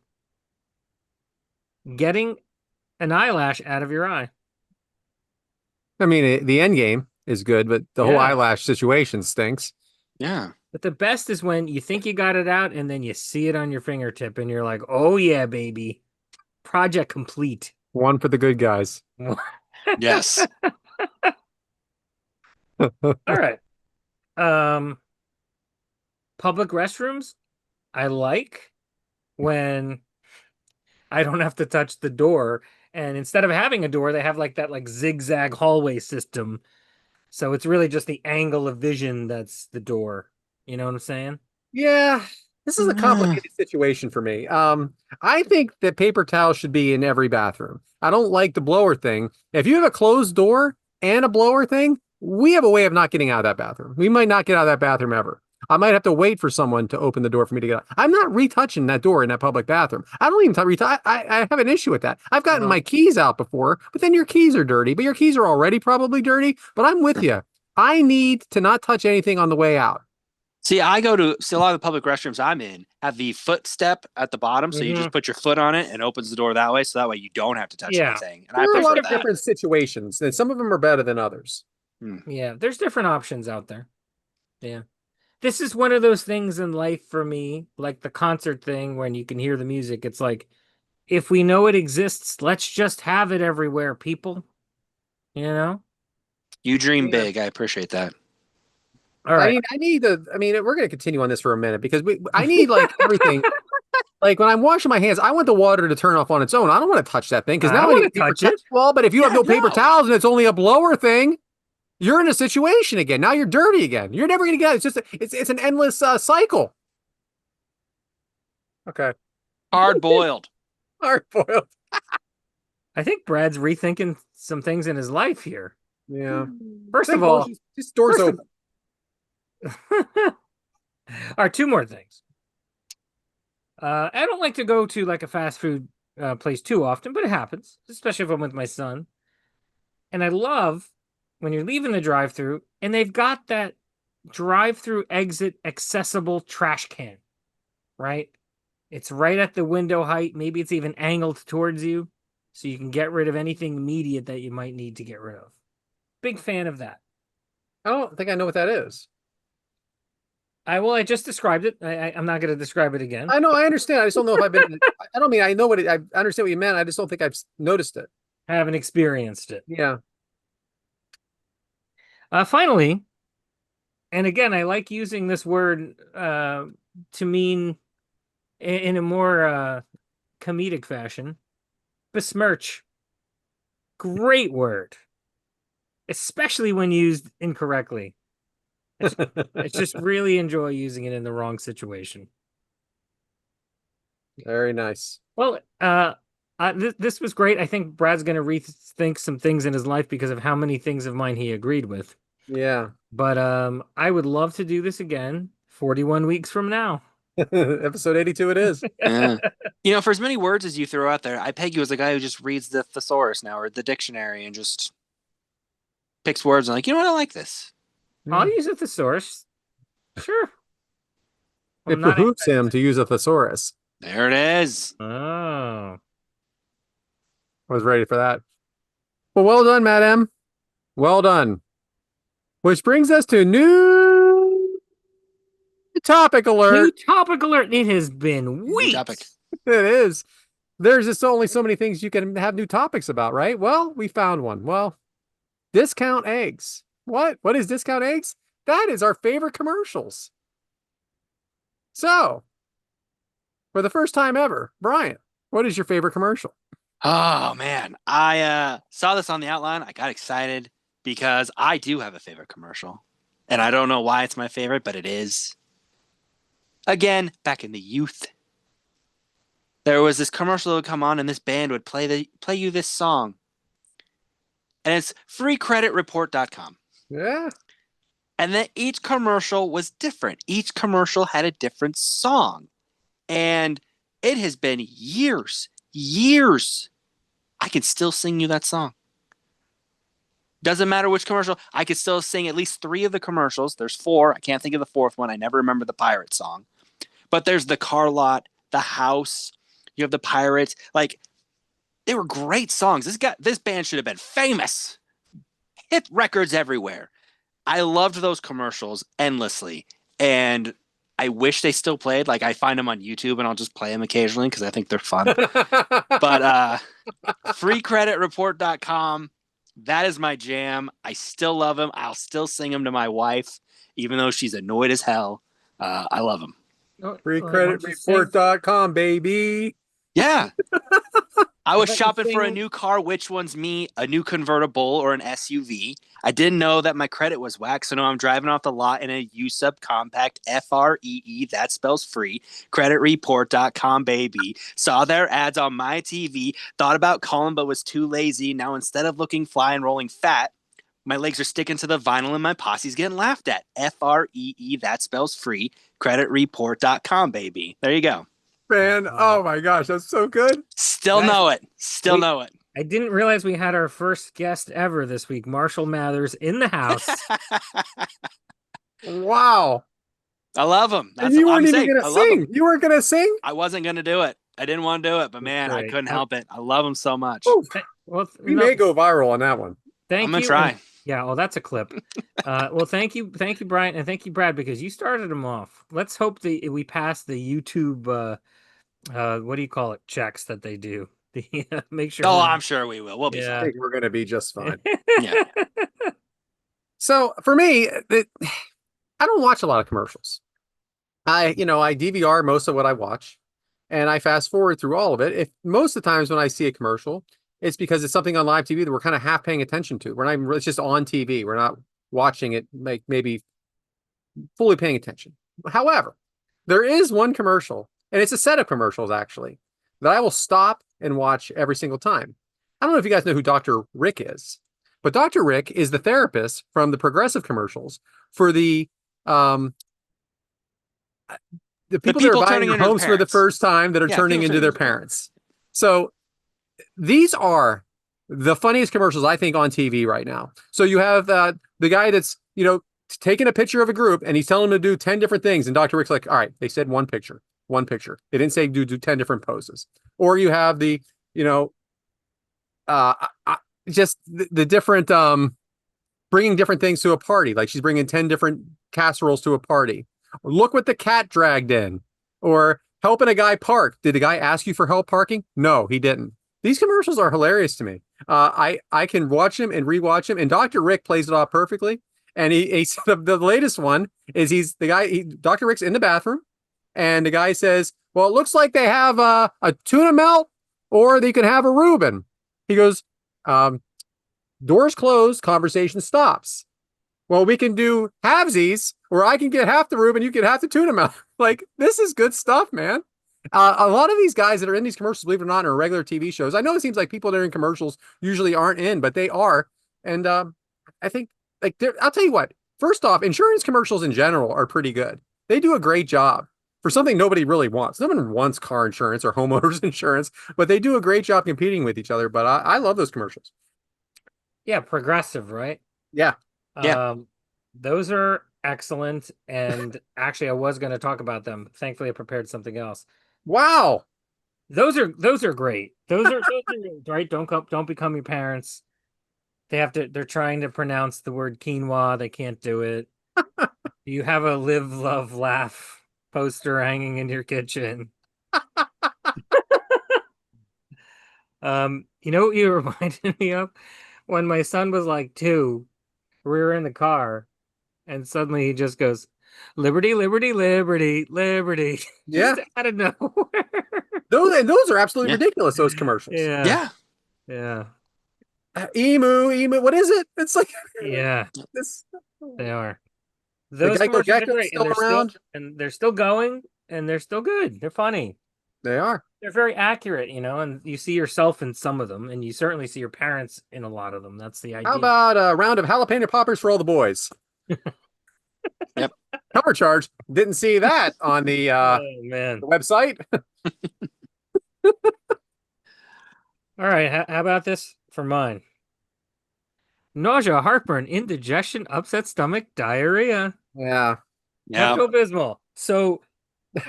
S2: Getting an eyelash out of your eye.
S1: I mean, the end game is good, but the whole
S2: Yeah.
S1: eyelash situation stinks.
S3: Yeah.
S2: But the best is when you think you got it out and then you see it on your fingertip and you're like, oh yeah, baby. Project complete.
S1: One for the good guys.
S3: Yes.
S2: All right. Public restrooms. I like when I don't have to touch the door. And instead of having a door, they have like that like zigzag hallway system. So it's really just the angle of vision that's the door. You know what I'm saying?
S1: Yeah, this is a complicated situation for me. I think that paper towels should be in every bathroom. I don't like the blower thing. If you have a closed door and a blower thing, we have a way of not getting out of that bathroom. We might not get out of that bathroom ever. I might have to wait for someone to open the door for me to get out. I'm not retouching that door in that public bathroom. I don't even retouch. I have an issue with that. I've gotten my keys out before, but then your keys are dirty. But your keys are already probably dirty. But I'm with you. I need to not touch anything on the way out.
S3: See, I go to a lot of the public restrooms I'm in have the footstep at the bottom, so you just put your foot on it and opens the door that way, so that way you don't have to touch anything. And I
S1: There are a lot
S3: prefer
S1: of
S3: that.
S1: different situations, and some of them are better than others.
S2: Yeah, there's different options out there. Yeah. This is one of those things in life for me, like the concert thing when you can hear the music. It's like, if we know it exists, let's just have it everywhere, people. You know?
S3: You dream
S1: Yeah.
S3: big. I appreciate that.
S2: All right.
S1: I mean, we're going to continue on this for a minute because I need like everything. Like when I'm washing my hands, I want the water to turn off on its own. I don't want to touch that thing because
S2: I
S1: now
S2: don't
S1: I
S2: wanna
S1: need paper
S2: touch it.
S1: Well, but if you have
S3: Yeah,
S1: no paper
S3: no.
S1: towels and it's only a blower thing, you're in a situation again. Now you're dirty again. You're never going to get it. It's just it's an endless cycle. Okay.
S3: Hard boiled.
S1: Hard boiled.
S2: I think Brad's rethinking some things in his life here.
S1: Yeah.
S2: First of all,
S1: just doors
S2: first of-
S1: open.
S2: all right, two more things. I don't like to go to like a fast food place too often, but it happens, especially if I'm with my son. And I love when you're leaving the drive-through and they've got that drive-through exit accessible trash can, right? It's right at the window height. Maybe it's even angled towards you, so you can get rid of anything immediate that you might need to get rid of. Big fan of that.
S1: I don't think I know what that is.
S2: I just described it. I'm not going to describe it again.
S1: I know, I understand. I just don't know if I've been. I don't mean I know what it. I understand what you meant. I just don't think I've noticed it.
S2: I haven't experienced it.
S1: Yeah.
S2: Finally, and again, I like using this word to mean in a more comedic fashion. Besmirch. Great word. Especially when used incorrectly. I just really enjoy using it in the wrong situation.
S1: Very nice.
S2: Well, this was great. I think Brad's going to rethink some things in his life because of how many things of mine he agreed with.
S1: Yeah.
S2: But I would love to do this again 41 weeks from now.
S1: Episode 82 it is.
S3: Yeah. You know, for as many words as you throw out there, I peg you as a guy who just reads the thesaurus now or the dictionary and just picks words and like, you know what, I like this.
S2: I'll use a thesaurus. Sure.
S1: It behooves him to use a thesaurus.
S3: There it is.
S2: Oh.
S1: I was ready for that. Well done, Madam. Well done. Which brings us to new topic alert.
S2: New topic alert. It has been
S3: New
S2: weeks.
S3: topic.
S1: It is. There's just only so many things you can have new topics about, right? Well, we found one. Well, discount eggs. What? What is discount eggs? That is our favorite commercials. So, for the first time ever, Bryant, what is your favorite commercial?
S3: Oh man, I saw this on the outline. I got excited because I do have a favorite commercial, and I don't know why it's my favorite, but it is. Again, back in the youth, there was this commercial that would come on, and this band would play you this song, and it's freecreditreport.com.
S1: Yeah.
S3: And then each commercial was different. Each commercial had a different song, and it has been years. I can still sing you that song. Doesn't matter which commercial. I could still sing at least 3 of the commercials. There's 4. I can't think of the 4th one. I never remember the pirate song. But there's the car lot, the house. You have the pirates. Like, they were great songs. This band should have been famous. Hit records everywhere. I loved those commercials endlessly. And I wish they still played. Like, I find them on YouTube and I'll just play them occasionally because I think they're fun. But freecreditreport.com, that is my jam. I still love them. I'll still sing them to my wife, even though she's annoyed as hell. I love them.
S1: Freecreditreport.com, baby.
S3: Yeah. I was
S2: thought you
S3: shopping for a
S2: sang-
S3: new car. Which one's me? A new convertible or an SUV? I didn't know that my credit was whacked, so now I'm driving off the lot in a USUP compact FREE. That spells free. Creditreport.com, baby. Saw their ads on my TV. Thought about calling, but was too lazy. Now instead of looking fly and rolling fat, my legs are sticking to the vinyl and my posse's getting laughed at. FREE. That spells free. Creditreport.com, baby. There you go.
S1: Man,
S2: Wow.
S1: oh my gosh, that's so good.
S3: Still know it. Still know it.
S2: I didn't realize we had our first guest ever this week, Marshall Mathers, in the house.
S1: Wow.
S3: I love him.
S1: And you weren't even
S3: saying.
S1: going
S3: I
S1: to
S3: love
S1: sing.
S3: him.
S1: You weren't going to sing?
S3: I wasn't going to do it. I didn't want to do it, but man, I
S2: great.
S3: couldn't help it. I love him so much.
S1: Ooh,
S2: Well,
S1: we may go viral on that one.
S2: Thank
S3: I'm gonna
S2: you.
S3: try.
S2: And- yeah, well, that's a clip. Well, thank you, Brian, and thank you, Brad, because you started them off. Let's hope that we pass the YouTube. What do you call it? Checks that they do. Make sure.
S3: Oh, I'm sure we will. We'll be
S1: I
S2: Yeah.
S1: think we're going to be just fine.
S3: Yeah.
S1: So for me, I don't watch a lot of commercials. I DVR most of what I watch, and I fast forward through all of it. If most of the times when I see a commercial, it's because it's something on live TV that we're kind of half paying attention to. We're not even, it's just on TV. We're not watching it, like maybe fully paying attention. However, there is one commercial, and it's a set of commercials actually, that I will stop and watch every single time. I don't know if you guys know who Dr. Rick is, but Dr. Rick is the therapist from the Progressive commercials for the people that are
S3: people
S1: buying
S3: turning into
S1: homes for the
S3: parents.
S1: first time that are
S3: Yeah,
S1: turning
S3: people
S1: into their
S3: turning into
S1: parents. So these are the funniest commercials I think on TV right now. So you have the guy that's taking a picture of a group and he's telling them to do 10 different things, and Dr. Rick's like, all right, they said one picture. They didn't say do 10 different poses. Or you have the just the different bringing different things to a party, like she's bringing 10 different casseroles to a party. Or look what the cat dragged in. Or helping a guy park. Did the guy ask you for help parking? No, he didn't. These commercials are hilarious to me. I can watch him and rewatch him, and Dr. Rick plays it off perfectly. And he the latest one is Dr. Rick's in the bathroom, and the guy says, well, it looks like they have a tuna melt, or they could have a Reuben. He goes, doors closed, conversation stops. Well, we can do halvesies, where I can get half the Reuben, you get half the tuna melt. Like, this is good stuff, man. A lot of these guys that are in these commercials, believe it or not, are regular TV shows. I know it seems like people that are in commercials usually aren't in, but they are. And I think, I'll tell you what, first off, insurance commercials in general are pretty good. They do a great job for something nobody really wants. No one wants car insurance or homeowners insurance, but they do a great job competing with each other. But I love those commercials.
S2: Yeah, Progressive, right?
S1: Yeah.
S3: Yeah.
S2: Those are excellent, and actually, I was going to talk about them. Thankfully, I prepared something else.
S1: Wow.
S2: Those are great. Those are right. Don't become your parents. They're trying to pronounce the word quinoa. They can't do it. You have a live, love, laugh poster hanging in your kitchen. You know what you reminded me of? When my son was like 2, we were in the car, and suddenly he just goes, "Liberty, liberty, liberty, liberty,"
S1: Yeah.
S2: just out of nowhere.
S1: Those are absolutely
S3: Yeah.
S1: ridiculous, those commercials.
S2: Yeah,
S3: Yeah.
S2: yeah,
S1: Emu, emu, what is it? It's like
S2: yeah,
S1: this.
S2: they are.
S1: The
S2: Those
S1: Geico
S2: commercials are
S1: Gecko's
S2: great,
S1: still around.
S2: and they're still going, and they're still good. They're funny.
S1: They are.
S2: They're very accurate, and you see yourself in some of them, and you certainly see your parents in a lot of them. That's the
S1: How
S2: idea.
S1: about a round of jalapeno poppers for all the boys?
S3: Yep.
S1: Cover charge. Didn't see that on the
S2: Oh man.
S1: website.
S2: All right, how about this for mine? Nausea, heartburn, indigestion, upset stomach, diarrhea,
S1: Yeah,
S3: Yeah.
S2: Pepto-Bismol. So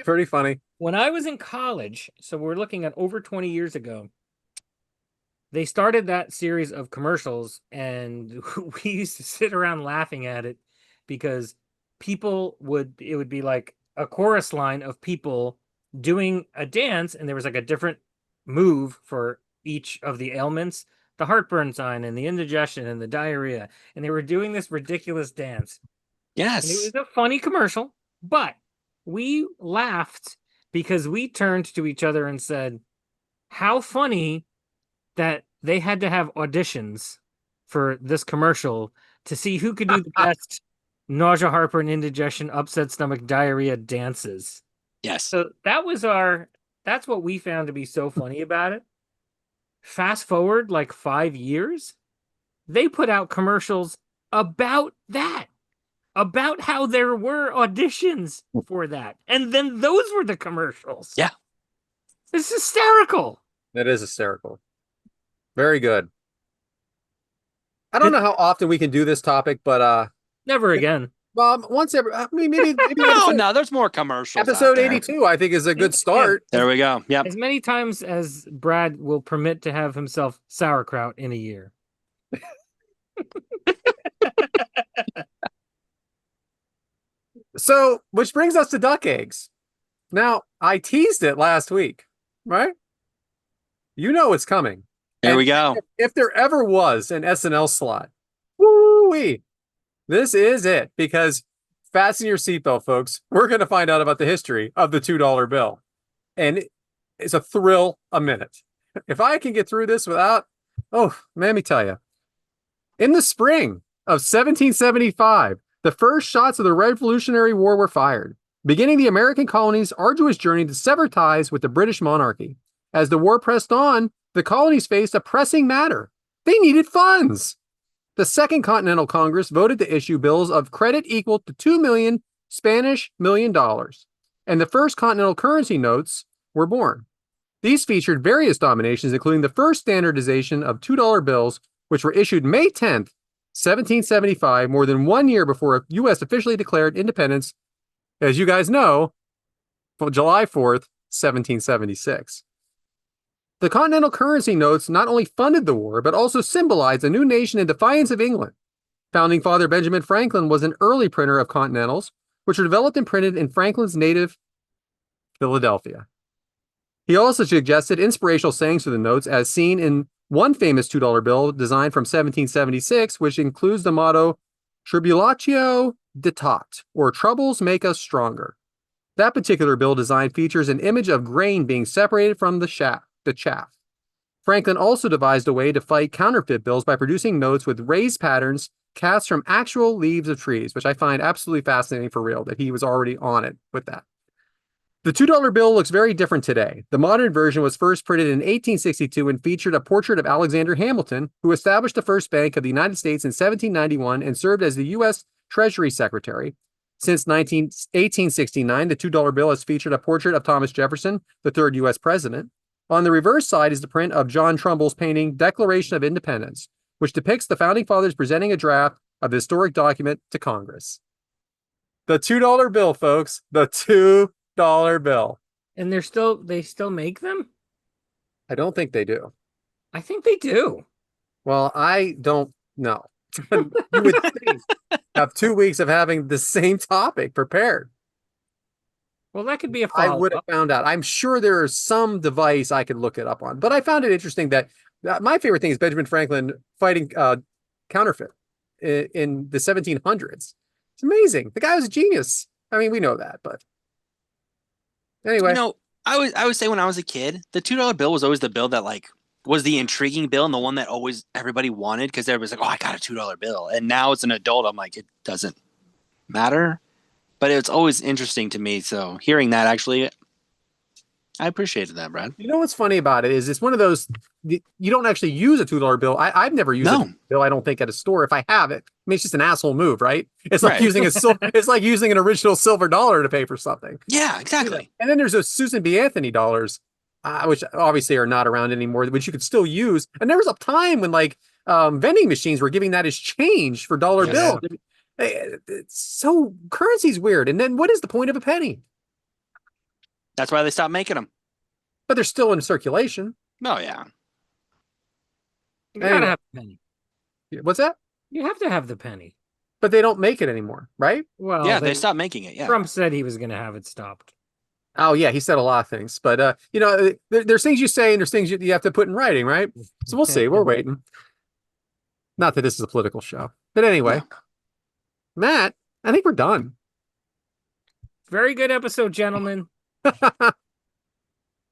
S1: pretty funny.
S2: when I was in college, so we're looking at over 20 years ago, they started that series of commercials, and we used to sit around laughing at it because it would be like a chorus line of people doing a dance, and there was like a different move for each of the ailments, the heartburn sign and the indigestion and the diarrhea, and they were doing this ridiculous dance. And it
S3: Yes.
S2: was a funny commercial, but we laughed because we turned to each other and said, how funny that they had to have auditions for this commercial to see who could do the best nausea, heartburn, indigestion, upset stomach, diarrhea dances.
S3: Yes.
S2: So that's what we found to be so funny about it. Fast forward like 5 years, they put out commercials about that, about how there were auditions for that. And then those were the commercials.
S3: Yeah.
S2: It's hysterical.
S1: That is hysterical. Very good. I don't know how often we can do this topic, but
S2: Never again.
S1: once every maybe
S3: Oh,
S1: episode,
S3: no, there's more commercials.
S1: episode
S3: out there.
S1: 82, I think is a good start.
S3: There we go. Yep.
S2: As many times as Brad will permit to have himself sauerkraut in a year.
S1: So, which brings us to duck eggs. Now, I teased it last week, right? You know it's coming.
S3: Here
S1: And
S3: we go.
S1: If there ever was an SNL slot, woo-wee, this is it. Because fasten your seatbelt, folks. We're going to find out about the history of the $2 bill. And it's a thrill a minute. If I can get through this without, let me tell you. In the spring of 1775, the first shots of the Revolutionary War were fired, beginning the American colonies' arduous journey to sever ties with the British monarchy. As the war pressed on, the colonies faced a pressing matter. They needed funds. The Second Continental Congress voted to issue bills of credit equal to 2 million Spanish million dollars, and the first continental currency notes were born. These featured various denominations, including the first standardization of $2 bills, which were issued May 10th, 1775, more than 1 year before the U.S. officially declared independence, as you guys know, July 4th, 1776. The Continental currency notes not only funded the war, but also symbolized a new nation in defiance of England. Founding Father Benjamin Franklin was an early printer of Continentals, which were developed and printed in Franklin's native Philadelphia. He also suggested inspirational sayings for the notes, as seen in one famous $2 bill designed from 1776, which includes the motto, Tribulatio Ditat, or troubles make us stronger. That particular bill design features an image of grain being separated from the chaff. Franklin also devised a way to fight counterfeit bills by producing notes with raised patterns cast from actual leaves of trees, which I find absolutely fascinating for real, that he was already on it with that. The $2 bill looks very different today. The modern version was first printed in 1862 and featured a portrait of Alexander Hamilton, who established the first Bank of the United States in 1791 and served as the U.S. Treasury Secretary. Since 1869, the $2 bill has featured a portrait of Thomas Jefferson, the third U.S. president. On the reverse side is the print of John Trumbull's painting Declaration of Independence, which depicts the Founding Fathers presenting a draft of the historic document to Congress. The $2 bill, folks. The $2 bill.
S2: And they still make them?
S1: I don't think they do.
S2: I think they do.
S1: Well, I don't know. You would think have 2 weeks of having the same topic prepared.
S2: Well, that could be a
S1: I would have
S2: follow-up.
S1: found out. I'm sure there is some device I could look it up on. But I found it interesting that my favorite thing is Benjamin Franklin fighting counterfeit in the 1700s. It's amazing. The guy was a genius. I mean, we know that, but
S3: You
S1: anyway.
S3: know, I would say when I was a kid, the $2 bill was always the bill that like was the intriguing bill and the one that always everybody wanted because everybody's like, oh, I got a $2 bill. And now as an adult, I'm like, it doesn't matter. But it's always interesting to me. So hearing that actually, I appreciated that, Brad.
S1: You know what's funny about it is it's one of those you don't actually use a $2 bill. I've never used a
S3: No,
S1: $2 bill. I don't think at a store. If I have it, I mean it's just an asshole move, right? It's like
S3: right.
S1: using it's like using an original silver dollar to pay for something.
S3: Yeah, exactly.
S1: And then there's those Susan B. Anthony dollars, which obviously are not around anymore, which you could still use. And there was a time when like vending machines were giving that as change for dollar
S2: Yeah.
S1: bills. It's so currency's weird. And then what is the point of a penny?
S3: That's why they stopped making them.
S1: But they're still in circulation.
S3: Oh, yeah.
S2: You gotta
S1: Anyway,
S2: have the penny.
S1: what's that?
S2: You have to have the penny.
S1: But they don't make it anymore, right?
S2: Well,
S3: Yeah, they stopped making it. Yeah.
S2: Trump said he was going to have it stopped.
S1: Oh yeah, he said a lot of things, but you know, there's things you say and there's things you have to put in writing, right? So we'll see. We're waiting. Not that this is a political show, but anyway,
S3: No.
S1: Matt, I think we're done.
S2: Very good episode, gentlemen. What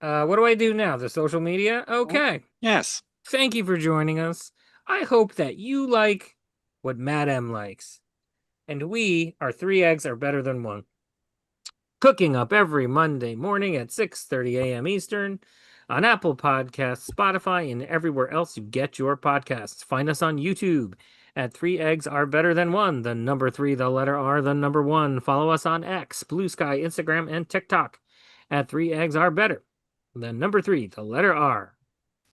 S2: do I do now? The social media? Okay.
S3: Yes.
S2: Thank you for joining us. I hope that you like what Matt M likes. And we, our 3 eggs, are better than 1. Cooking up every Monday morning at 6:30 a.m. Eastern on Apple Podcasts, Spotify, and everywhere else you get your podcasts. Find us on YouTube at 3 Eggs Are Better Than 1. The number 3, the letter R, the number 1. Follow us on X, Blue Sky, Instagram, and TikTok at 3 Eggs Are Better. The number 3, the letter R.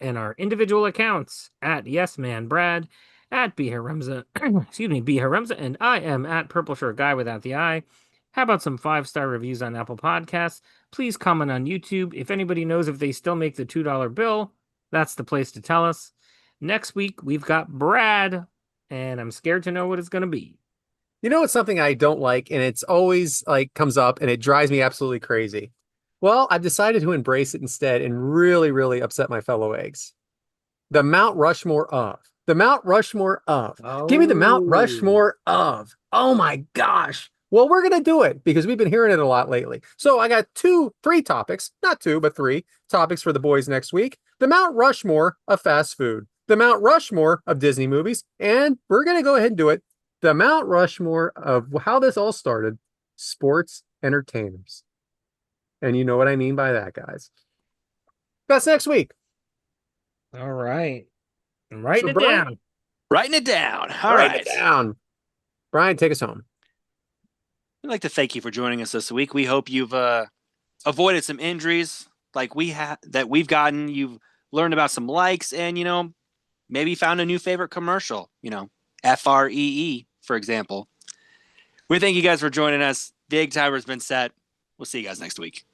S2: And our individual accounts at Yes Man Brad, at B Haremza, excuse me, B Haremza, and I am at Purple Shirt Guy without the I. How about some 5-star reviews on Apple Podcasts? Please comment on YouTube. If anybody knows if they still make the $2 bill, that's the place to tell us. Next week, we've got Brad, and I'm scared to know what it's going to be.
S1: You know, it's something I don't like, and it's always like comes up, and it drives me absolutely crazy. Well, I've decided to embrace it instead, and really, really upset my fellow eggs. The Mount Rushmore of. The Mount Rushmore of. Give me the Mount Rushmore of. Oh my gosh. Well, we're going to do it because we've been hearing it a lot lately. So I got 3 topics, not 2, but 3 topics for the boys next week. The Mount Rushmore of fast food, the Mount Rushmore of Disney movies, and we're going to go ahead and do it. The Mount Rushmore of how this all started, sports entertainers. And you know what I mean by that, guys. That's next week.
S2: All right. I'm writing
S1: So,
S2: it
S1: Brian-
S2: down.
S3: Writing it down. All
S1: Write
S3: right.
S1: it down. Brian, take us home.
S3: We'd like to thank you for joining us this week. We hope you've avoided some injuries like we've gotten. You've learned about some likes and, maybe found a new favorite commercial, FREE, for example. We thank you guys for joining us. The egg timer has been set. We'll see you guys next week.